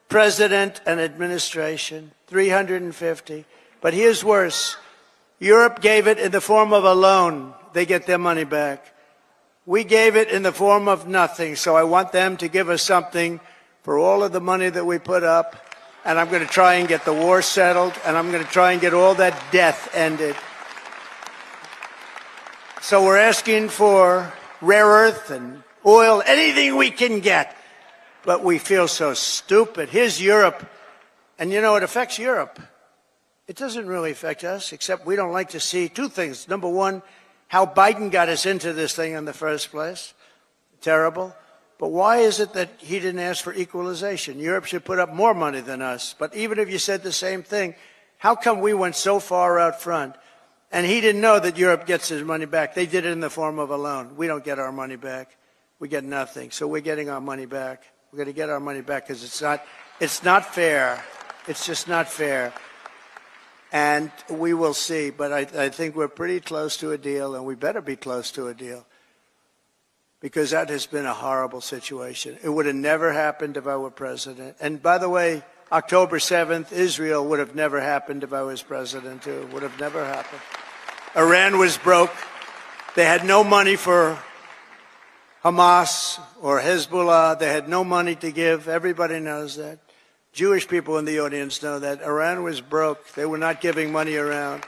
president and administration. 350. But here's worse. Europe gave it in the form of a loan. They get their money back. We gave it in the form of nothing. So I want them to give us something for all of the money that we put up. And I'm going to try and get the war settled, and I'm going to try and get all that death ended. So we're asking for rare earth and oil, anything we can get. But we feel so stupid. Here's Europe. And it affects Europe. It doesn't really affect us, except we don't like to see two things. Number one, how Biden got us into this thing in the first place. Terrible. But why is it that he didn't ask for equalization? Europe should put up more money than us. But even if you said the same thing, how come we went so far out front? And he didn't know that Europe gets his money back. They did it in the form of a loan. We don't get our money back. We get nothing. So we're getting our money back. We're going to get our money back because it's not fair. It's just not fair. And we will see. But I think we're pretty close to a deal, and we better be close to a deal, because that has been a horrible situation. It would have never happened if I were president. And by the way, October 7th, Israel would have never happened if I was president, too. It would have never happened. Iran was broke. They had no money for Hamas or Hezbollah. They had no money to give. Everybody knows that. Jewish people in the audience know that. Iran was broke. They were not giving money around.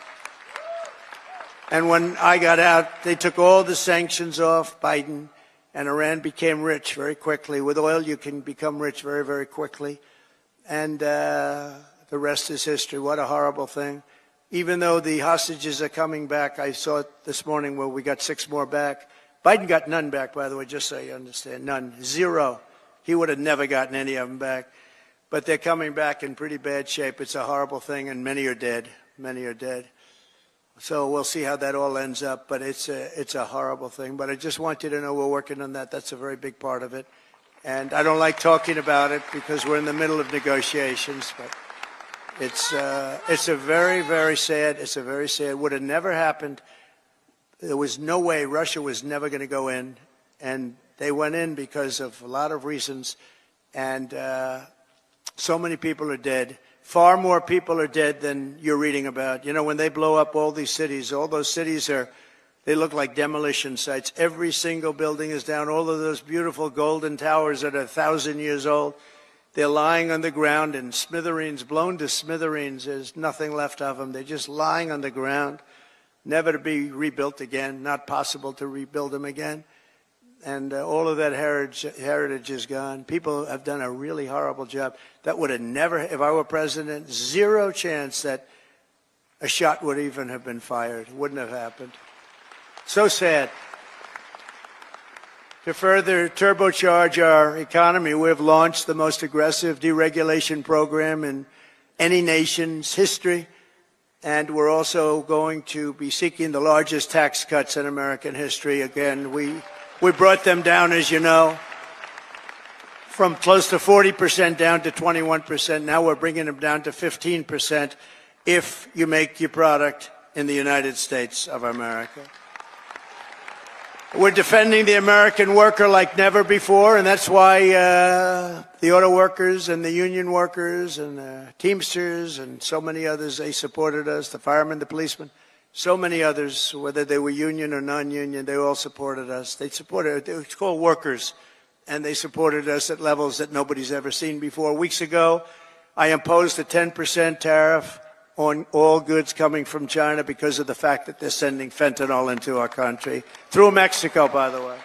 And when I got out, they took all the sanctions off Biden, and Iran became rich very quickly. With oil, you can become rich very, very quickly. And the the rest is history. What a horrible thing. Even though the hostages are coming back, I saw it this morning where we got 6 more back. Biden got none back, by the way, just so you understand. None. 0. He would have never gotten any of them back. But they're coming back in pretty bad shape. It's a horrible thing, and many are dead. Many are dead. So we'll see how that all ends up, but it's a horrible thing. But I just want you to know we're working on that. That's a very big part of it. And I don't like talking about it because we're in the middle of negotiations, but it's a very, very sad, would have never happened. There was no way. Russia was never going to go in, and they went in because of a lot of reasons, and so many people are dead. Far more people are dead than you're reading about. You know, when they blow up all these cities, all those cities they look like demolition sites. Every single building is down. All of those beautiful golden towers that are 1,000 years old, they're lying on the ground in smithereens, blown to smithereens. There's nothing left of them. They're just lying on the ground, never to be rebuilt again, not possible to rebuild them again. And all of that heritage is gone. People have done a really horrible job. That would have never, if I were president, 0 chance that a shot would even have been fired. It wouldn't have happened. So sad. To further turbocharge our economy, we have launched the most aggressive deregulation program in any nation's history. And we're also going to be seeking the largest tax cuts in American history. Again, we brought them down, as you know, from close to 40% down to 21%. Now we're bringing them down to 15% if you make your product in the United States of America. We're defending the American worker like never before, and that's why the auto workers and the union workers and the Teamsters and so many others, they supported us, the firemen, the policemen. So many others, whether they were union or non-union, they all supported us. They supported, it was called workers, and they supported us at levels that nobody's ever seen before. Weeks ago, I imposed a 10% tariff on all goods coming from China because of the fact that they're sending fentanyl into our country, through Mexico, by the way.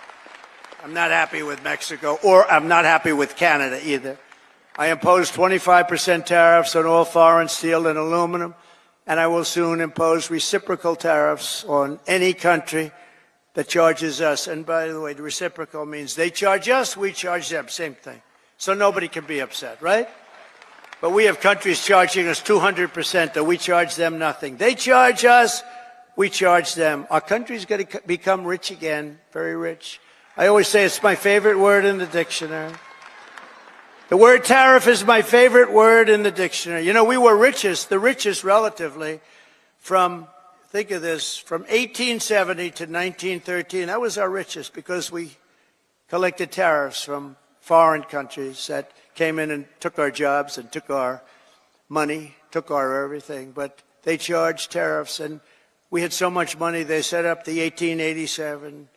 I'm not happy with Mexico, or I'm not happy with Canada either. I imposed 25% tariffs on all foreign steel and aluminum, and I will soon impose reciprocal tariffs on any country that charges us. And by the way, the reciprocal means they charge us, we charge them, same thing. So nobody can be upset, right? But we have countries charging us 200%, and we charge them nothing. They charge us, we charge them. Our country's going to become rich again, very rich. I always say it's my favorite word in the dictionary. The word tariff is my favorite word in the dictionary. You know, we were the richest relatively from, think of this, from 1870 to 1913. That was our richest because we collected tariffs from foreign countries that came in and took our jobs and took our money, took our everything. But they charged tariffs, and we had so much money, they set up the 1887,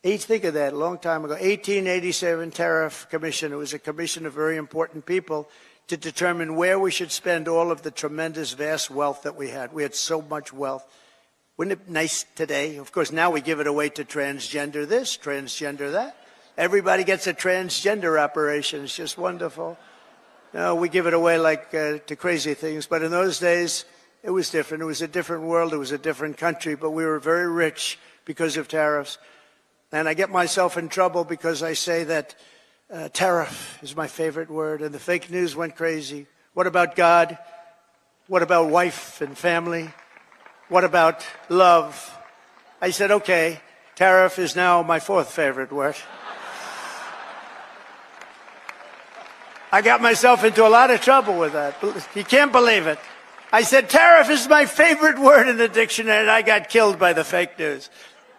think of that, a long time ago, 1887 Tariff Commission. It was a commission of very important people to determine where we should spend all of the tremendous, vast wealth that we had. We had so much wealth. Wouldn't it be nice today? Of course, now we give it away to transgender this, transgender that. Everybody gets a transgender operation. It's just wonderful. No, we give it away like to crazy things. But in those days, it was different. It was a different world. It was a different country. But we were very rich because of tariffs. And I get myself in trouble because I say that tariff is my favorite word. And the fake news went crazy. What about God? What about wife and family? What about love? I said, okay, tariff is now my 4th favorite word. I got myself into a lot of trouble with that. You can't believe it. I said, tariff is my favorite word in the dictionary, and I got killed by the fake news.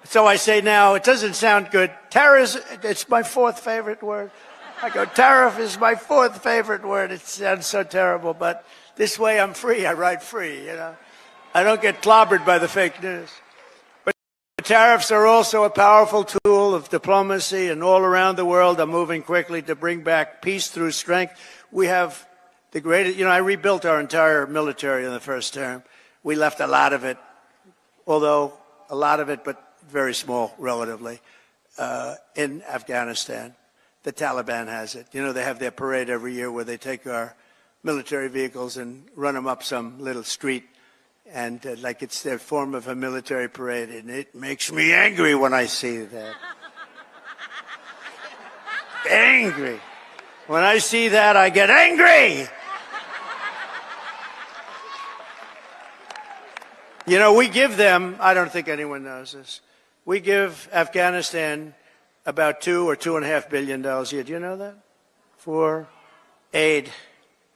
So I say now, it doesn't sound good. Tariff, it's my 4th favorite word. I go, tariff is my 4th favorite word. It sounds so terrible, but this way I'm free. I write free, you know. I don't get clobbered by the fake news. Tariffs are also a powerful tool of diplomacy, and all around the world are moving quickly to bring back peace through strength. We have the greatest, you know, I rebuilt our entire military in the first term. We left a lot of it, although a lot of it, but very small relatively, in Afghanistan. The Taliban has it. You know, they have their parade every year where they take our military vehicles and run them up some little street, and like it's their form of a military parade, and it makes me angry when I see that. Angry. When I see that, I get angry. You know, we give them, I don't think anyone knows this, we give Afghanistan about $2 or $2.5 billion a year. Do you know that? For aid.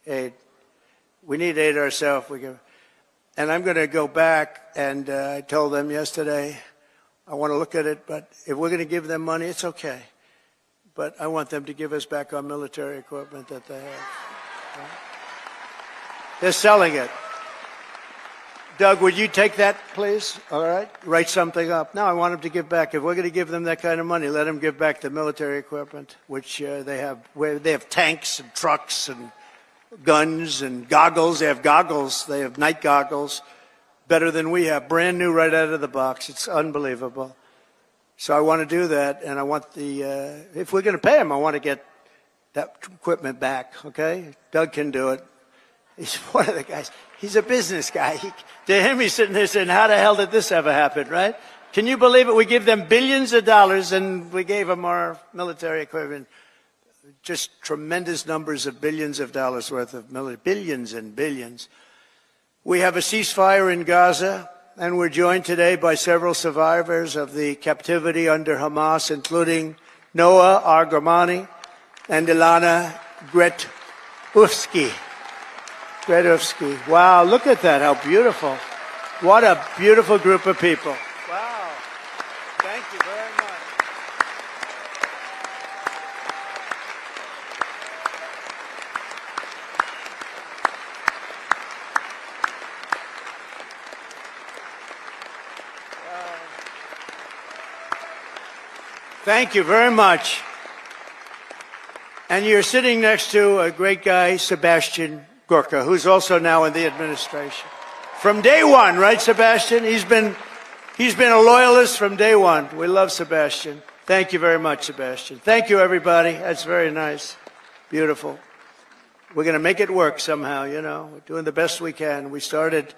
Aid. We need aid ourselves. And I'm going to go back, and I told them yesterday, I want to look at it, but if we're going to give them money, it's okay. But I want them to give us back our military equipment that they have. They're selling it. Doug, would you take that, please? All right? Write something up. No, I want them to give back. If we're going to give them that kind of money, let them give back the military equipment, which they have. Where they have tanks and trucks and guns and goggles. They have goggles. They have night goggles, better than we have. Brand new right out of the box. It's unbelievable. So I want to do that, and I want if we're going to pay them, I want to get that equipment back, okay? Doug can do it. He's one of the guys. He's a business guy. To him, he's sitting there saying, how the hell did this ever happen, right? Can you believe it? We give them billions of dollars, and we gave them our military equipment. Just tremendous numbers of billions of dollars worth of military, billions and billions. We have a ceasefire in Gaza, and we're joined today by several survivors of the captivity under Hamas, including Noah Argamani and Ilana Gretufsky. Wow, look at that, how beautiful. What a beautiful group of people. Wow, thank you very much. Thank you very much. And you're sitting next to a great guy, Sebastian Gorka, who's also now in the administration. From day one, right, Sebastian? He's been a loyalist from day one. We love Sebastian. Thank you very much, Sebastian. Thank you, everybody. That's very nice. Beautiful. We're going to make it work somehow, you know. We're doing the best we can. We started,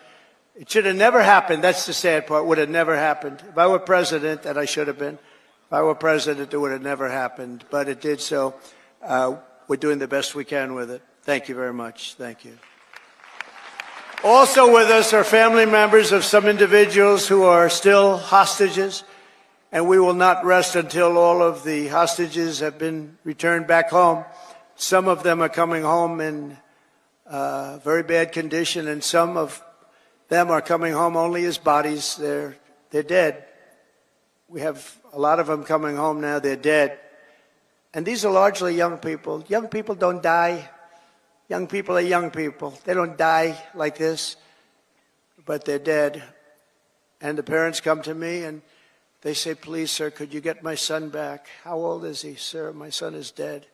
it should have never happened. That's the sad part. Would have never happened. If I were president, and I should have been, if I were president, it would have never happened. But it did, so we're doing the best we can with it. Thank you very much. Thank you. Also with us are family members of some individuals who are still hostages, and we will not rest until all of the hostages have been returned back home. Some of them are coming home in very bad condition, and some of them are coming home only as bodies. They're dead. We have a lot of them coming home now. They're dead. And these are largely young people. Young people don't die. Young people are young people. They don't die like this, but they're dead. And the parents come to me and they say, please, sir, could you get my son back? How old is he? Sir, my son is dead.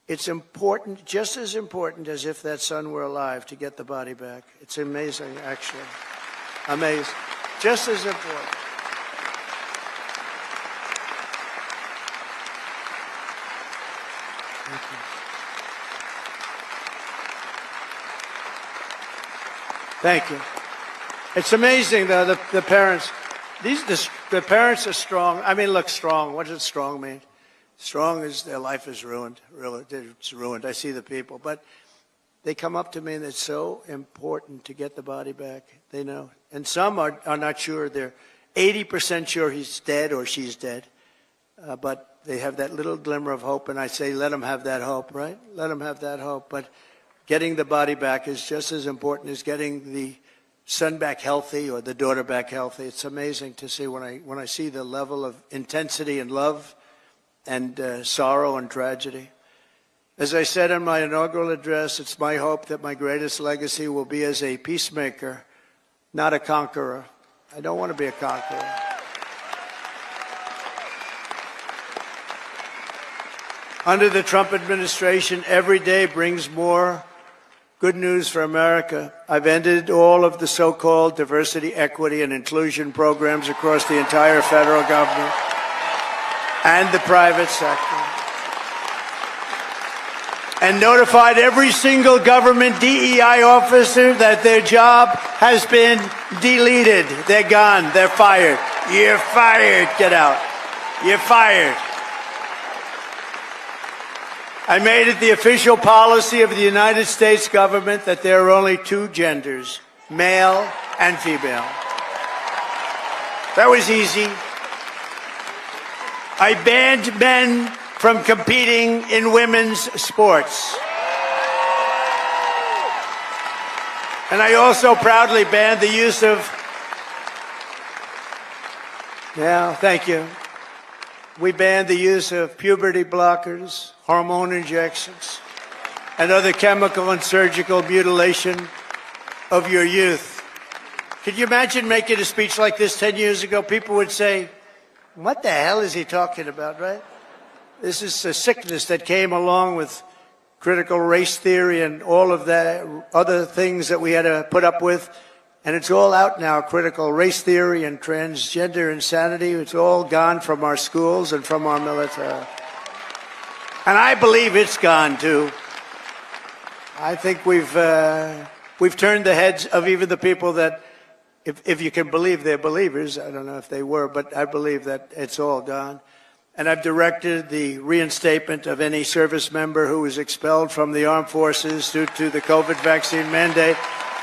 It's important, just as important as if that son were alive, to get the body back. It's amazing, actually. Amazing. Just as important. Thank you. Thank you. It's amazing, though, the parents. The parents are strong. I mean, look, strong. What does strong mean? Strong is their life is ruined. Really, it's ruined. I see the people. But they come up to me, and it's so important to get the body back. They know. And some are not sure. They're 80% sure he's dead or she's dead. But they have that little glimmer of hope, and I say, let them have that hope, right? Let them have that hope. But getting the body back is just as important as getting the son back healthy or the daughter back healthy. It's amazing to see when I see the level of intensity and love and sorrow and tragedy. As I said in my inaugural address, it's my hope that my greatest legacy will be as a peacemaker, not a conqueror. I don't want to be a conqueror. Under the Trump administration, every day brings more good news for America. I've ended all of the so-called diversity, equity, and inclusion programs across the entire federal government and the private sector. and notified every single government DEI officer that their job has been deleted. They're gone. They're fired. You're fired. Get out. You're fired. I made it the official policy of the United States government that there are only two genders, male and female. That was easy. I banned men from competing in women's sports. And I also proudly banned the use of, thank you. We banned the use of puberty blockers, hormone injections, and other chemical and surgical mutilation of your youth. Could you imagine making a speech like this 10 years ago? People would say, what the hell is he talking about, right? This is a sickness that came along with critical race theory and all of the other things that we had to put up with. And it's all out now, critical race theory and transgender insanity. It's all gone from our schools and from our military. And I believe it's gone, too. I think we've turned the heads of even the people that, if you can believe they're believers, I don't know if they were, but I believe that it's all gone. And I've directed the reinstatement of any service member who was expelled from the armed forces due to the COVID vaccine mandate.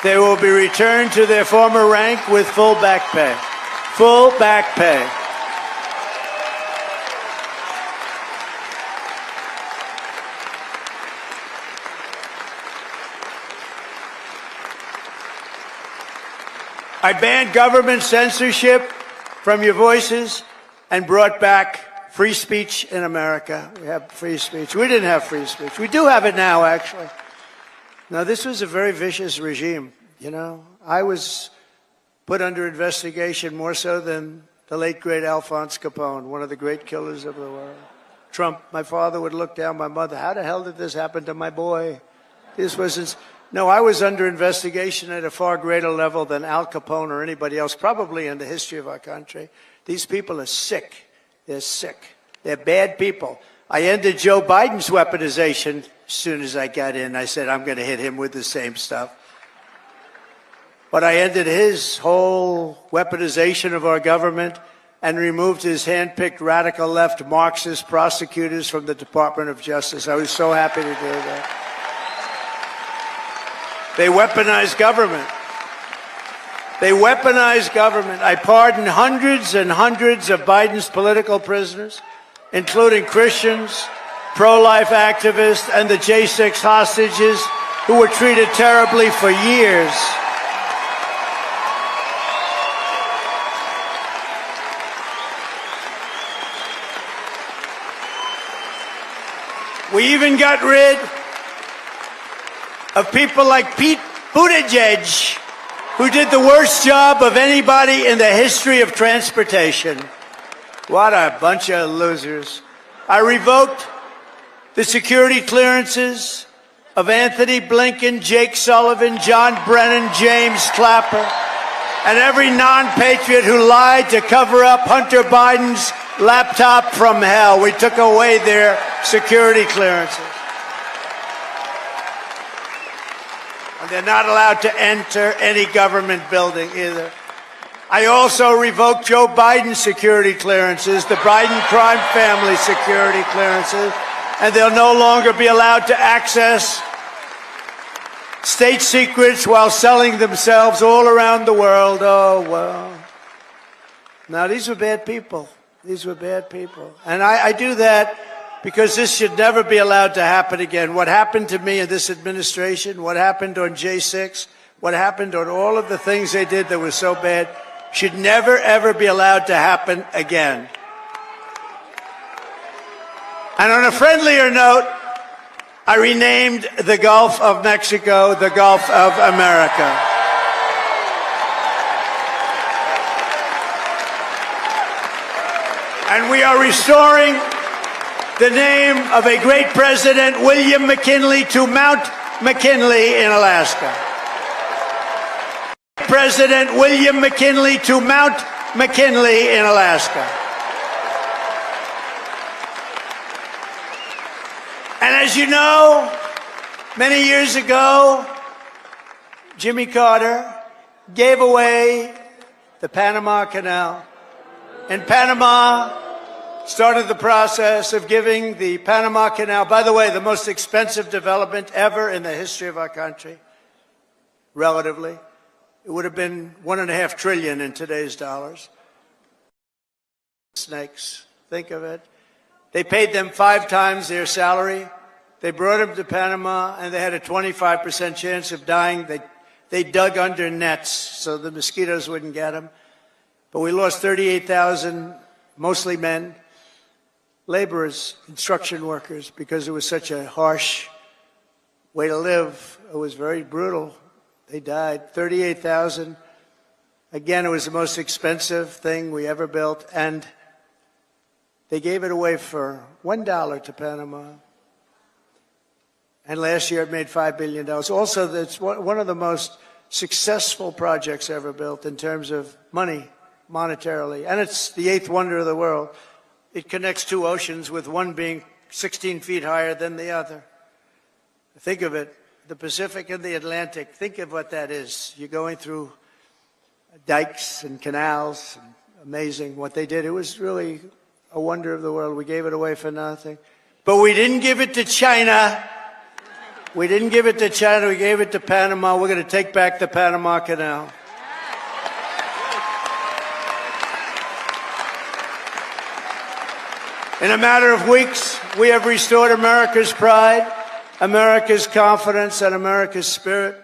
They will be returned to their former rank with full back pay. Full back pay. I banned government censorship from your voices and brought back free speech in America. We have free speech. We didn't have free speech. We do have it now, actually. Now, this was a very vicious regime, you know. I was put under investigation more so than the late, great Alphonse Capone, one of the great killers of the world. Trump, my father would look down my mother. How the hell did this happen to my boy? This wasn't... No, I was under investigation at a far greater level than Al Capone or anybody else, probably in the history of our country. These people are sick. They're sick. They're bad people. I ended Joe Biden's weaponization as soon as I got in. I said, I'm going to hit him with the same stuff. But I ended his whole weaponization of our government and removed his hand-picked radical left Marxist prosecutors from the Department of Justice. I was so happy to do that. They weaponized government. They weaponized government. I pardoned hundreds and hundreds of Biden's political prisoners, including Christians, pro-life activists, and the J6 hostages who were treated terribly for years. We even got rid of people like Pete Buttigieg, who did the worst job of anybody in the history of transportation. What a bunch of losers. I revoked the security clearances of Anthony Blinken, Jake Sullivan, John Brennan, James Clapper, and every non-patriot who lied to cover up Hunter Biden's laptop from hell. We took away their security clearances. And they're not allowed to enter any government building either. I also revoked Joe Biden's security clearances, the Biden crime family security clearances, and they'll no longer be allowed to access state secrets while selling themselves all around the world. Oh, well. Now, these were bad people. These were bad people. And I do that because this should never be allowed to happen again. What happened to me in this administration, what happened on J6, what happened on all of the things they did that were so bad, should never, ever be allowed to happen again. And on a friendlier note, I renamed the Gulf of Mexico the Gulf of America. And we are restoring the name of a great president, William McKinley, to Mount McKinley in Alaska. President William McKinley to Mount McKinley in Alaska. And as you know, Many years ago, Jimmy Carter gave away the Panama Canal. And Panama started the process of giving the Panama Canal, by the way, the most expensive development ever in the history of our country, relatively. It would have been $1.5 trillion in today's dollars. Snakes, think of it. They paid them 5 times their salary. They brought them to Panama, and they had a 25% chance of dying. They dug under nets so the mosquitoes wouldn't get them. But we lost 38,000, mostly men, laborers, construction workers, because it was such a harsh way to live. It was very brutal. They died. 38,000. Again, it was the most expensive thing we ever built, and they gave it away for $1 to Panama. And last year it made $5 billion. Also, it's one of the most successful projects ever built in terms of money, monetarily. And it's the 8th wonder of the world. It connects 2 oceans, with one being 16 feet higher than the other. Think of it, the Pacific and the Atlantic. Think of what that is. You're going through dikes and canals. Amazing what they did. It was really a wonder of the world. We gave it away for nothing. But we didn't give it to China. We didn't give it to China. We gave it to Panama. We're going to take back the Panama Canal. In a matter of weeks, we have restored America's pride, America's confidence, and America's spirit.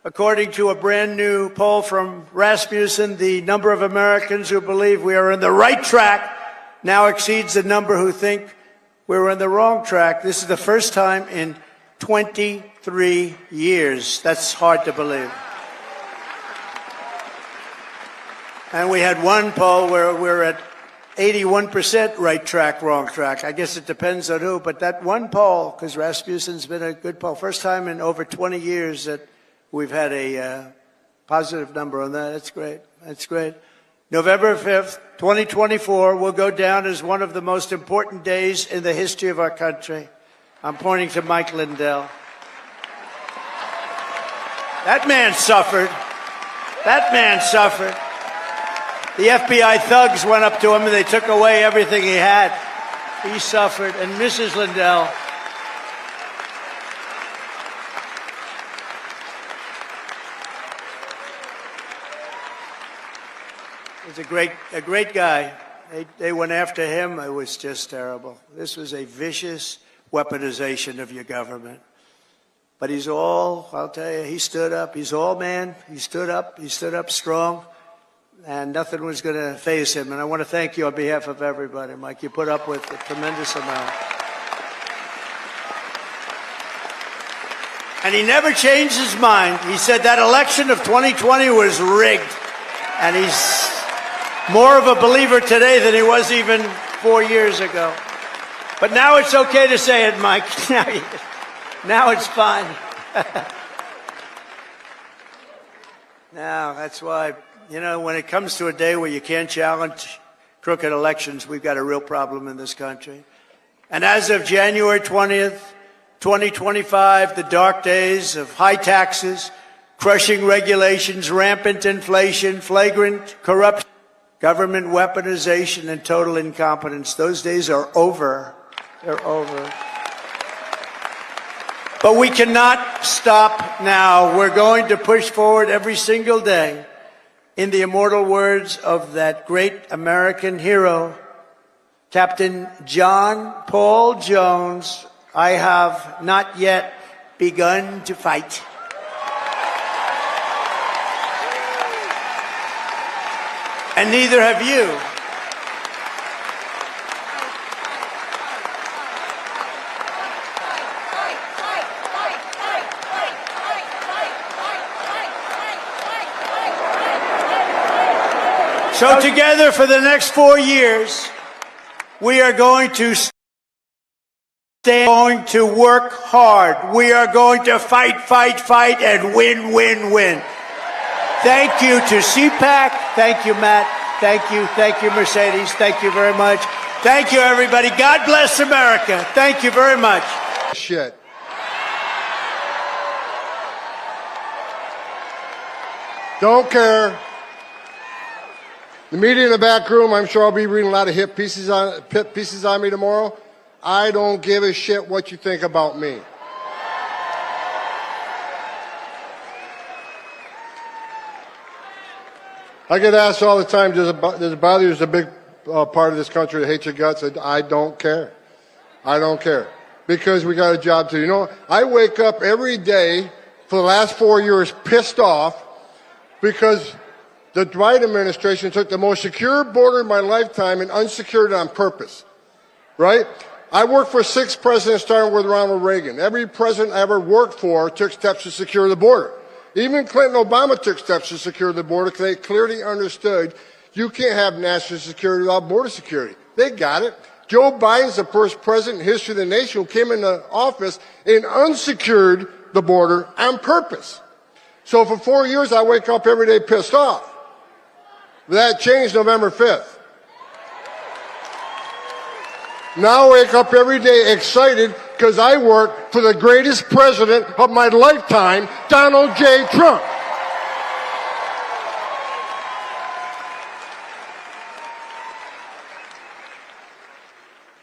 According to a brand new poll from Rasmussen, the number of Americans who believe we are on the right track now exceeds the number who think we're on the wrong track. This is the first time in 23 years. That's hard to believe. And we had one poll where we're at 81% right track, wrong track. I guess it depends on who, but that one poll, because Rasmussen's been a good poll, first time in over 20 years that we've had a positive number on that. That's great. That's great. November 5th, 2024 will go down as one of the most important days in the history of our country. I'm pointing to Mike Lindell. That man suffered. That man suffered. The FBI thugs went up to him and they took away everything he had. He suffered. And Mrs. Lindell, was a great guy. They went after him. It was just terrible. This was a vicious weaponization of your government. But he's all, I'll tell you, he stood up. He's all man. He stood up strong. And nothing was going to faze him. And I want to thank you on behalf of everybody, Mike. You put up with a tremendous amount. And he never changed his mind. He said that election of 2020 was rigged. And he's more of a believer today than he was even 4 years ago. But now it's okay to say it, Mike. Now it's fine. Now, that's why, you know, when it comes to a day where you can't challenge crooked elections, we've got a real problem in this country. And as of January 20th, 2025, the dark days of high taxes, crushing regulations, rampant inflation, flagrant corruption, government weaponization, and total incompetence, those days are over. They're over. But we cannot stop now. We're going to push forward every single day. In the immortal words of that great American hero, Captain John Paul Jones, I have not yet begun to fight. And neither have you. So together for the next 4 years, we are going to work hard. We are going to fight, and win, win, win. Thank you to CPAC. Thank you, Matt. Thank you, Mercedes. Thank you very much. Thank you, everybody. God bless America. Thank you very much. Shit. Don't care. The media in the back room, I'm sure I'll be reading a lot of hit pieces on me tomorrow. I don't give a shit what you think about me. I get asked all the time, does it bother you? There's a big part of this country that hates your guts. I don't care. I don't care. Because we got a job to do. You know, I wake up every day for the last 4 years pissed off because the Biden administration took the most secure border in my lifetime and unsecured it on purpose. Right? I worked for 6 presidents, starting with Ronald Reagan. Every president I ever worked for took steps to secure the border. Even Clinton and Obama took steps to secure the border because they clearly understood you can't have national security without border security. They got it. Joe Biden's the first president in history of the nation who came into office and unsecured the border on purpose. So for 4 years, I wake up every day pissed off. That changed November 5th. Now I wake up every day excited because I work for the greatest president of my lifetime, Donald J. Trump.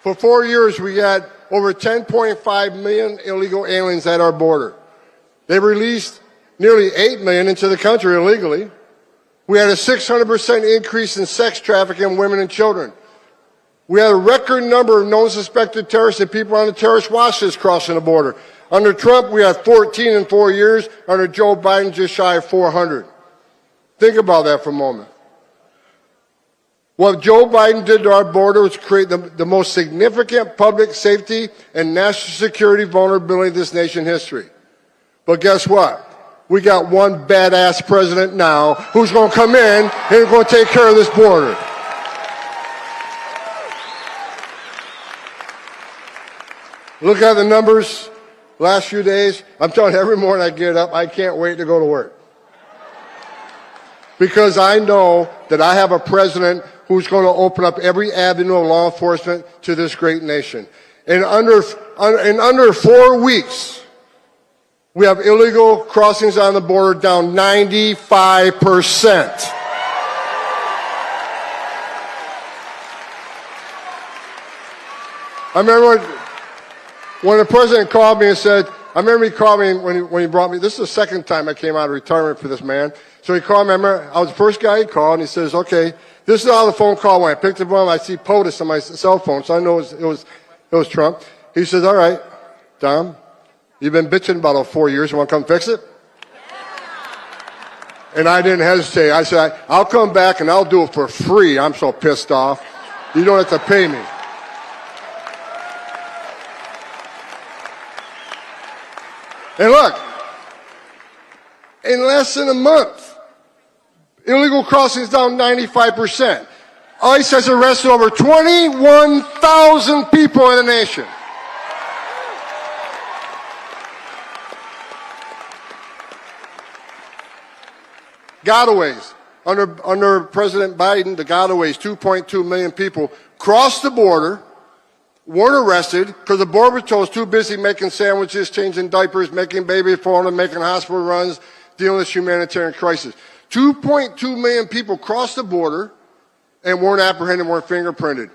For 4 years, we had over 10.5 million illegal aliens at our border. They released nearly 8 million into the country illegally. We had a 600% increase in sex trafficking in women and children. We had a record number of known suspected terrorists and people on the terrorist watch list crossing the border. Under Trump, we had 14 in 4 years. Under Joe Biden, just shy of 400. Think about that for a moment. What Joe Biden did to our border was create the most significant public safety and national security vulnerability in this nation's history. But guess what? We got one badass president now who's going to come in and is going to take care of this border. Look at the numbers last few days. I'm telling you, every morning I get up, I can't wait to go to work. Because I know that I have a president who's going to open up every avenue of law enforcement to this great nation. In under 4 weeks, we have illegal crossings on the border down 95%. I remember when the president called me and said, I remember he called me when he brought me, this is the second time I came out of retirement for this man. So he called me, I was the first guy he called, and he says, okay, this is how the phone call went. I picked up one, I see POTUS on my cell phone, so I know it was Trump. He says, all right, Tom, you've been bitching about it 4 years, you want to come fix it? And I didn't hesitate. I said, I'll come back and I'll do it for free. I'm so pissed off. You don't have to pay me. And look, in less than a month, illegal crossings down 95%. ICE has arrested over 21,000 people in the nation. Gotaways. Under President Biden, the gotaways, 2.2 million people crossed the border, weren't arrested because the border patrol was too busy making sandwiches, changing diapers, making baby formula, making hospital runs, dealing with humanitarian crisis. 2.2 million people crossed the border and weren't apprehended, weren't fingerprinted.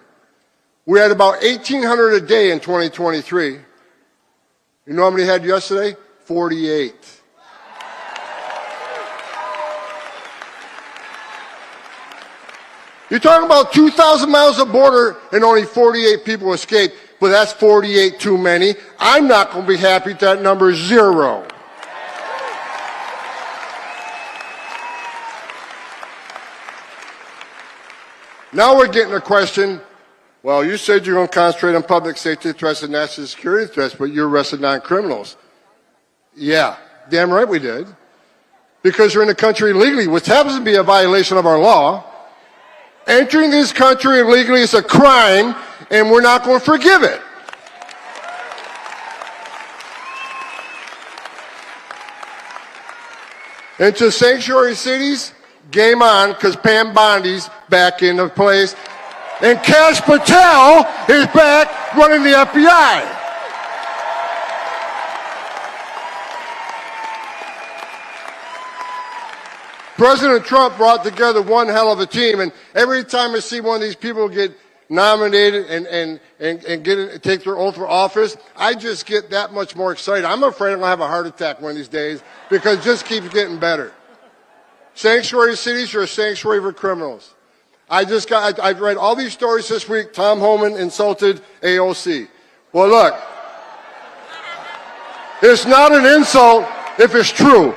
We had about 1,800 a day in 2023. You know how many had yesterday? 48. You're talking about 2,000 miles of border and only 48 people escaped, but that's 48 too many. I'm not going to be happy if that number is 0. Now we're getting a question, well, you said you're going to concentrate on public safety threats and national security threats, but you arrested non-criminals. Yeah, damn right we did. Because you're in the country illegally, which happens to be a violation of our law. Entering this country illegally is a crime, and we're not going to forgive it. Into sanctuary cities, game on, because Pam Bondi's back into place. And Kash Patel is back running the FBI. President Trump brought together one hell of a team, and every time I see one of these people get nominated and take their oath for office, I just get that much more excited. I'm afraid I'm going to have a heart attack one of these days because it just keeps getting better. Sanctuary cities are a sanctuary for criminals. I've read all these stories this week. Tom Homan insulted AOC. Well, look, it's not an insult if it's true.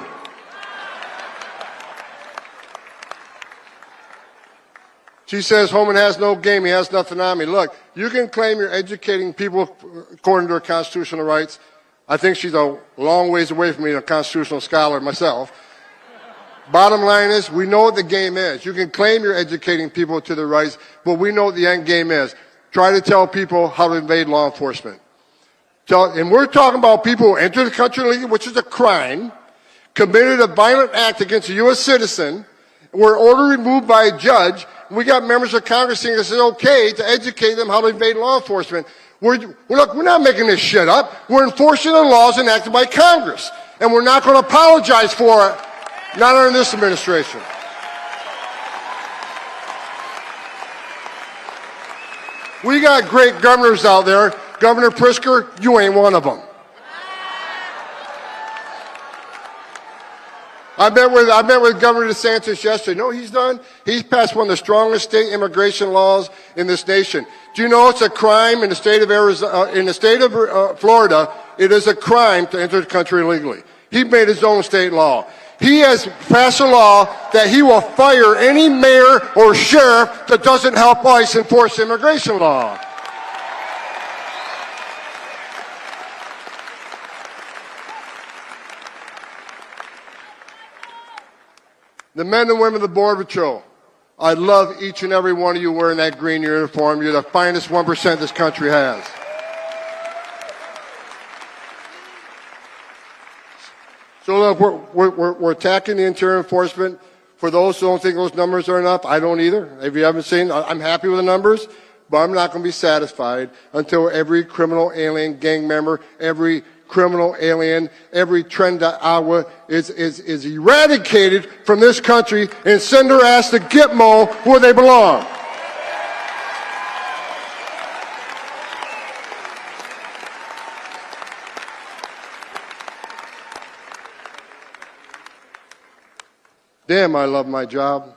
She says Homan has no game, he has nothing on me. Look, you can claim you're educating people according to their constitutional rights. I think she's a long ways away from being a constitutional scholar myself. Bottom line is, we know what the game is. You can claim you're educating people to their rights, but we know what the end game is. Try to tell people how to invade law enforcement. And we're talking about people who enter the country illegally, which is a crime, committed a violent act against a U.S. citizen, were ordered removed by a judge. We got members of Congress saying it's okay to educate them how to invade law enforcement. We're not making this shit up. We're enforcing the laws enacted by Congress. And we're not going to apologize for it. Not under this administration. We got great governors out there. Governor Pritzker, you ain't one of them. I met with Governor DeSantis yesterday. You know what he's done? He's passed one of the strongest state immigration laws in this nation. Do you know it's a crime in the state of Florida? It is a crime to enter the country illegally. He made his own state law. He has passed a law that he will fire any mayor or sheriff that doesn't help ICE enforce immigration law. The men and women of the Border Patrol, I love each and every one of you wearing that green uniform. You're the finest 1% this country has. So look, we're attacking the interior enforcement. For those who don't think those numbers are enough, I don't either. If you haven't seen, I'm happy with the numbers, but I'm not going to be satisfied until every criminal alien gang member, every criminal alien, every Trend-Agua is eradicated from this country and send their ass to Gitmo where they belong. Damn, I love my job.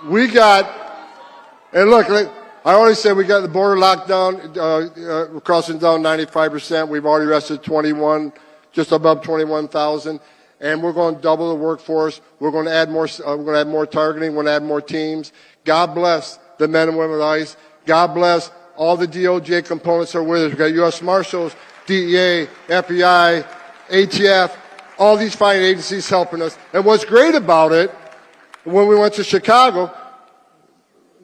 We got, and look, I already said we got the border locked down, crossing down 95%. We've already arrested 21, just above 21,000, and we're going to double the workforce. We're going to add more. We're going to add more targeting. We're going to add more teams. God bless the men and women of ICE. God bless all the DOJ components are with us. We've got U.S. Marshals, DEA, FBI, ATF, all these fine agencies helping us. And what's great about it, when we went to Chicago,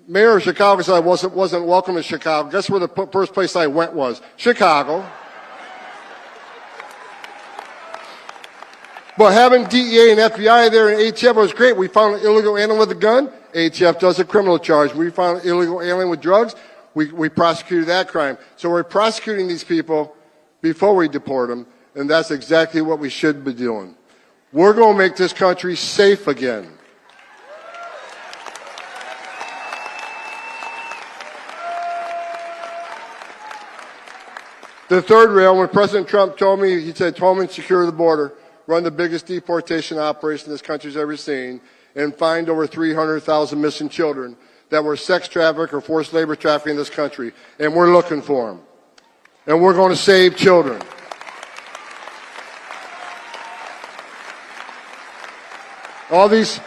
Mayor of Chicago said I wasn't welcome in Chicago. Guess where the first place I went was? Chicago. But having DEA and FBI there and ATF was great. We found an illegal alien with a gun. ATF does a criminal charge. We found an illegal alien with drugs. We prosecuted that crime. So we're prosecuting these people before we deport them, and that's exactly what we should be doing. We're going to make this country safe again. The third rail, when President Trump told me, he said, Holman, secure the border, run the biggest deportation operation this country's ever seen, and find over 300,000 missing children that were sex trafficked or forced labor trafficking in this country. And we're looking for them. And we're going to save children. All these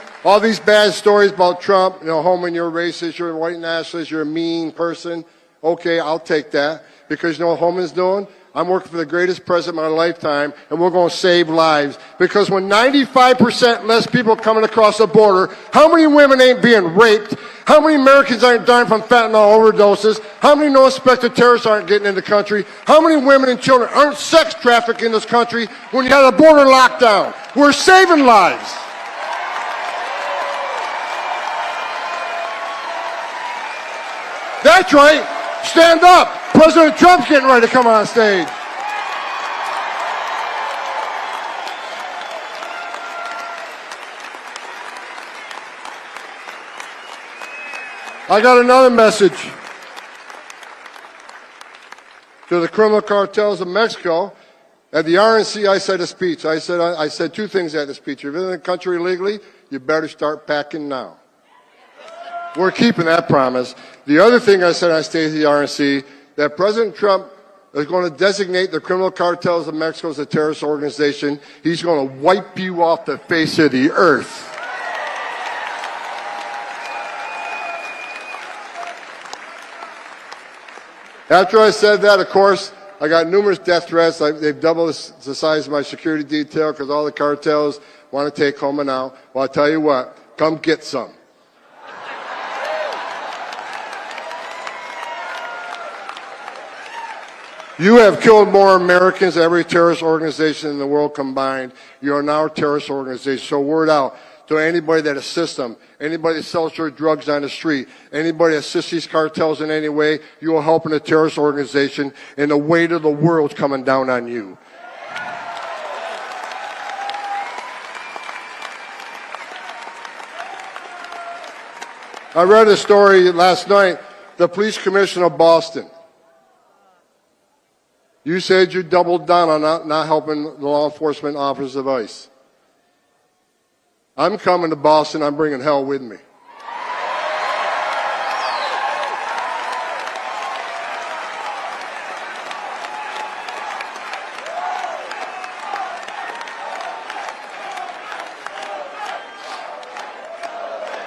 bad stories about Trump, you know, Holman, you're racist, you're a white nationalist, you're a mean person. Okay, I'll take that. Because you know what Holman's doing? I'm working for the greatest president of my lifetime, and we're going to save lives. Because when 95% less people coming across the border, how many women ain't being raped? How many Americans aren't dying from fentanyl overdoses? How many no-suspected terrorists aren't getting in the country? How many women and children aren't sex trafficked in this country when you have a border lockdown? We're saving lives. That's right. Stand up. President Trump's getting ready to come on stage. I got another message to the criminal cartels of Mexico. At the RNC, I said a speech. I said two things at the speech. If you're in the country illegally, you better start packing now. We're keeping that promise. The other thing I said on stage at the RNC, that President Trump is going to designate the criminal cartels of Mexico as a terrorist organization. He's going to wipe you off the face of the earth. After I said that, of course, I got numerous death threats. They've doubled the size of my security detail because all the cartels want to take Homa now. Well, I'll tell you what, come get some. You have killed more Americans than every terrorist organization in the world combined. You are now a terrorist organization. So word out to anybody that assists them, anybody that sells their drugs on the street, anybody that assists these cartels in any way, you are helping a terrorist organization, and the weight of the world's coming down on you. I read a story last night, the police commissioner of Boston. You said you doubled down on not helping the law enforcement officers of ICE. I'm coming to Boston. I'm bringing hell with me.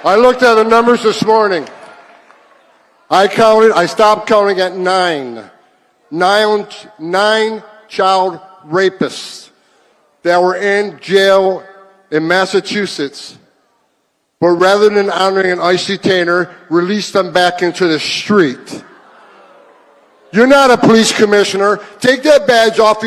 I looked at the numbers this morning. I stopped counting at 9. 9 child rapists that were in jail in Massachusetts, but rather than honoring an ICE detainer, released them back into the street. You're not a police commissioner. Take that badge off you.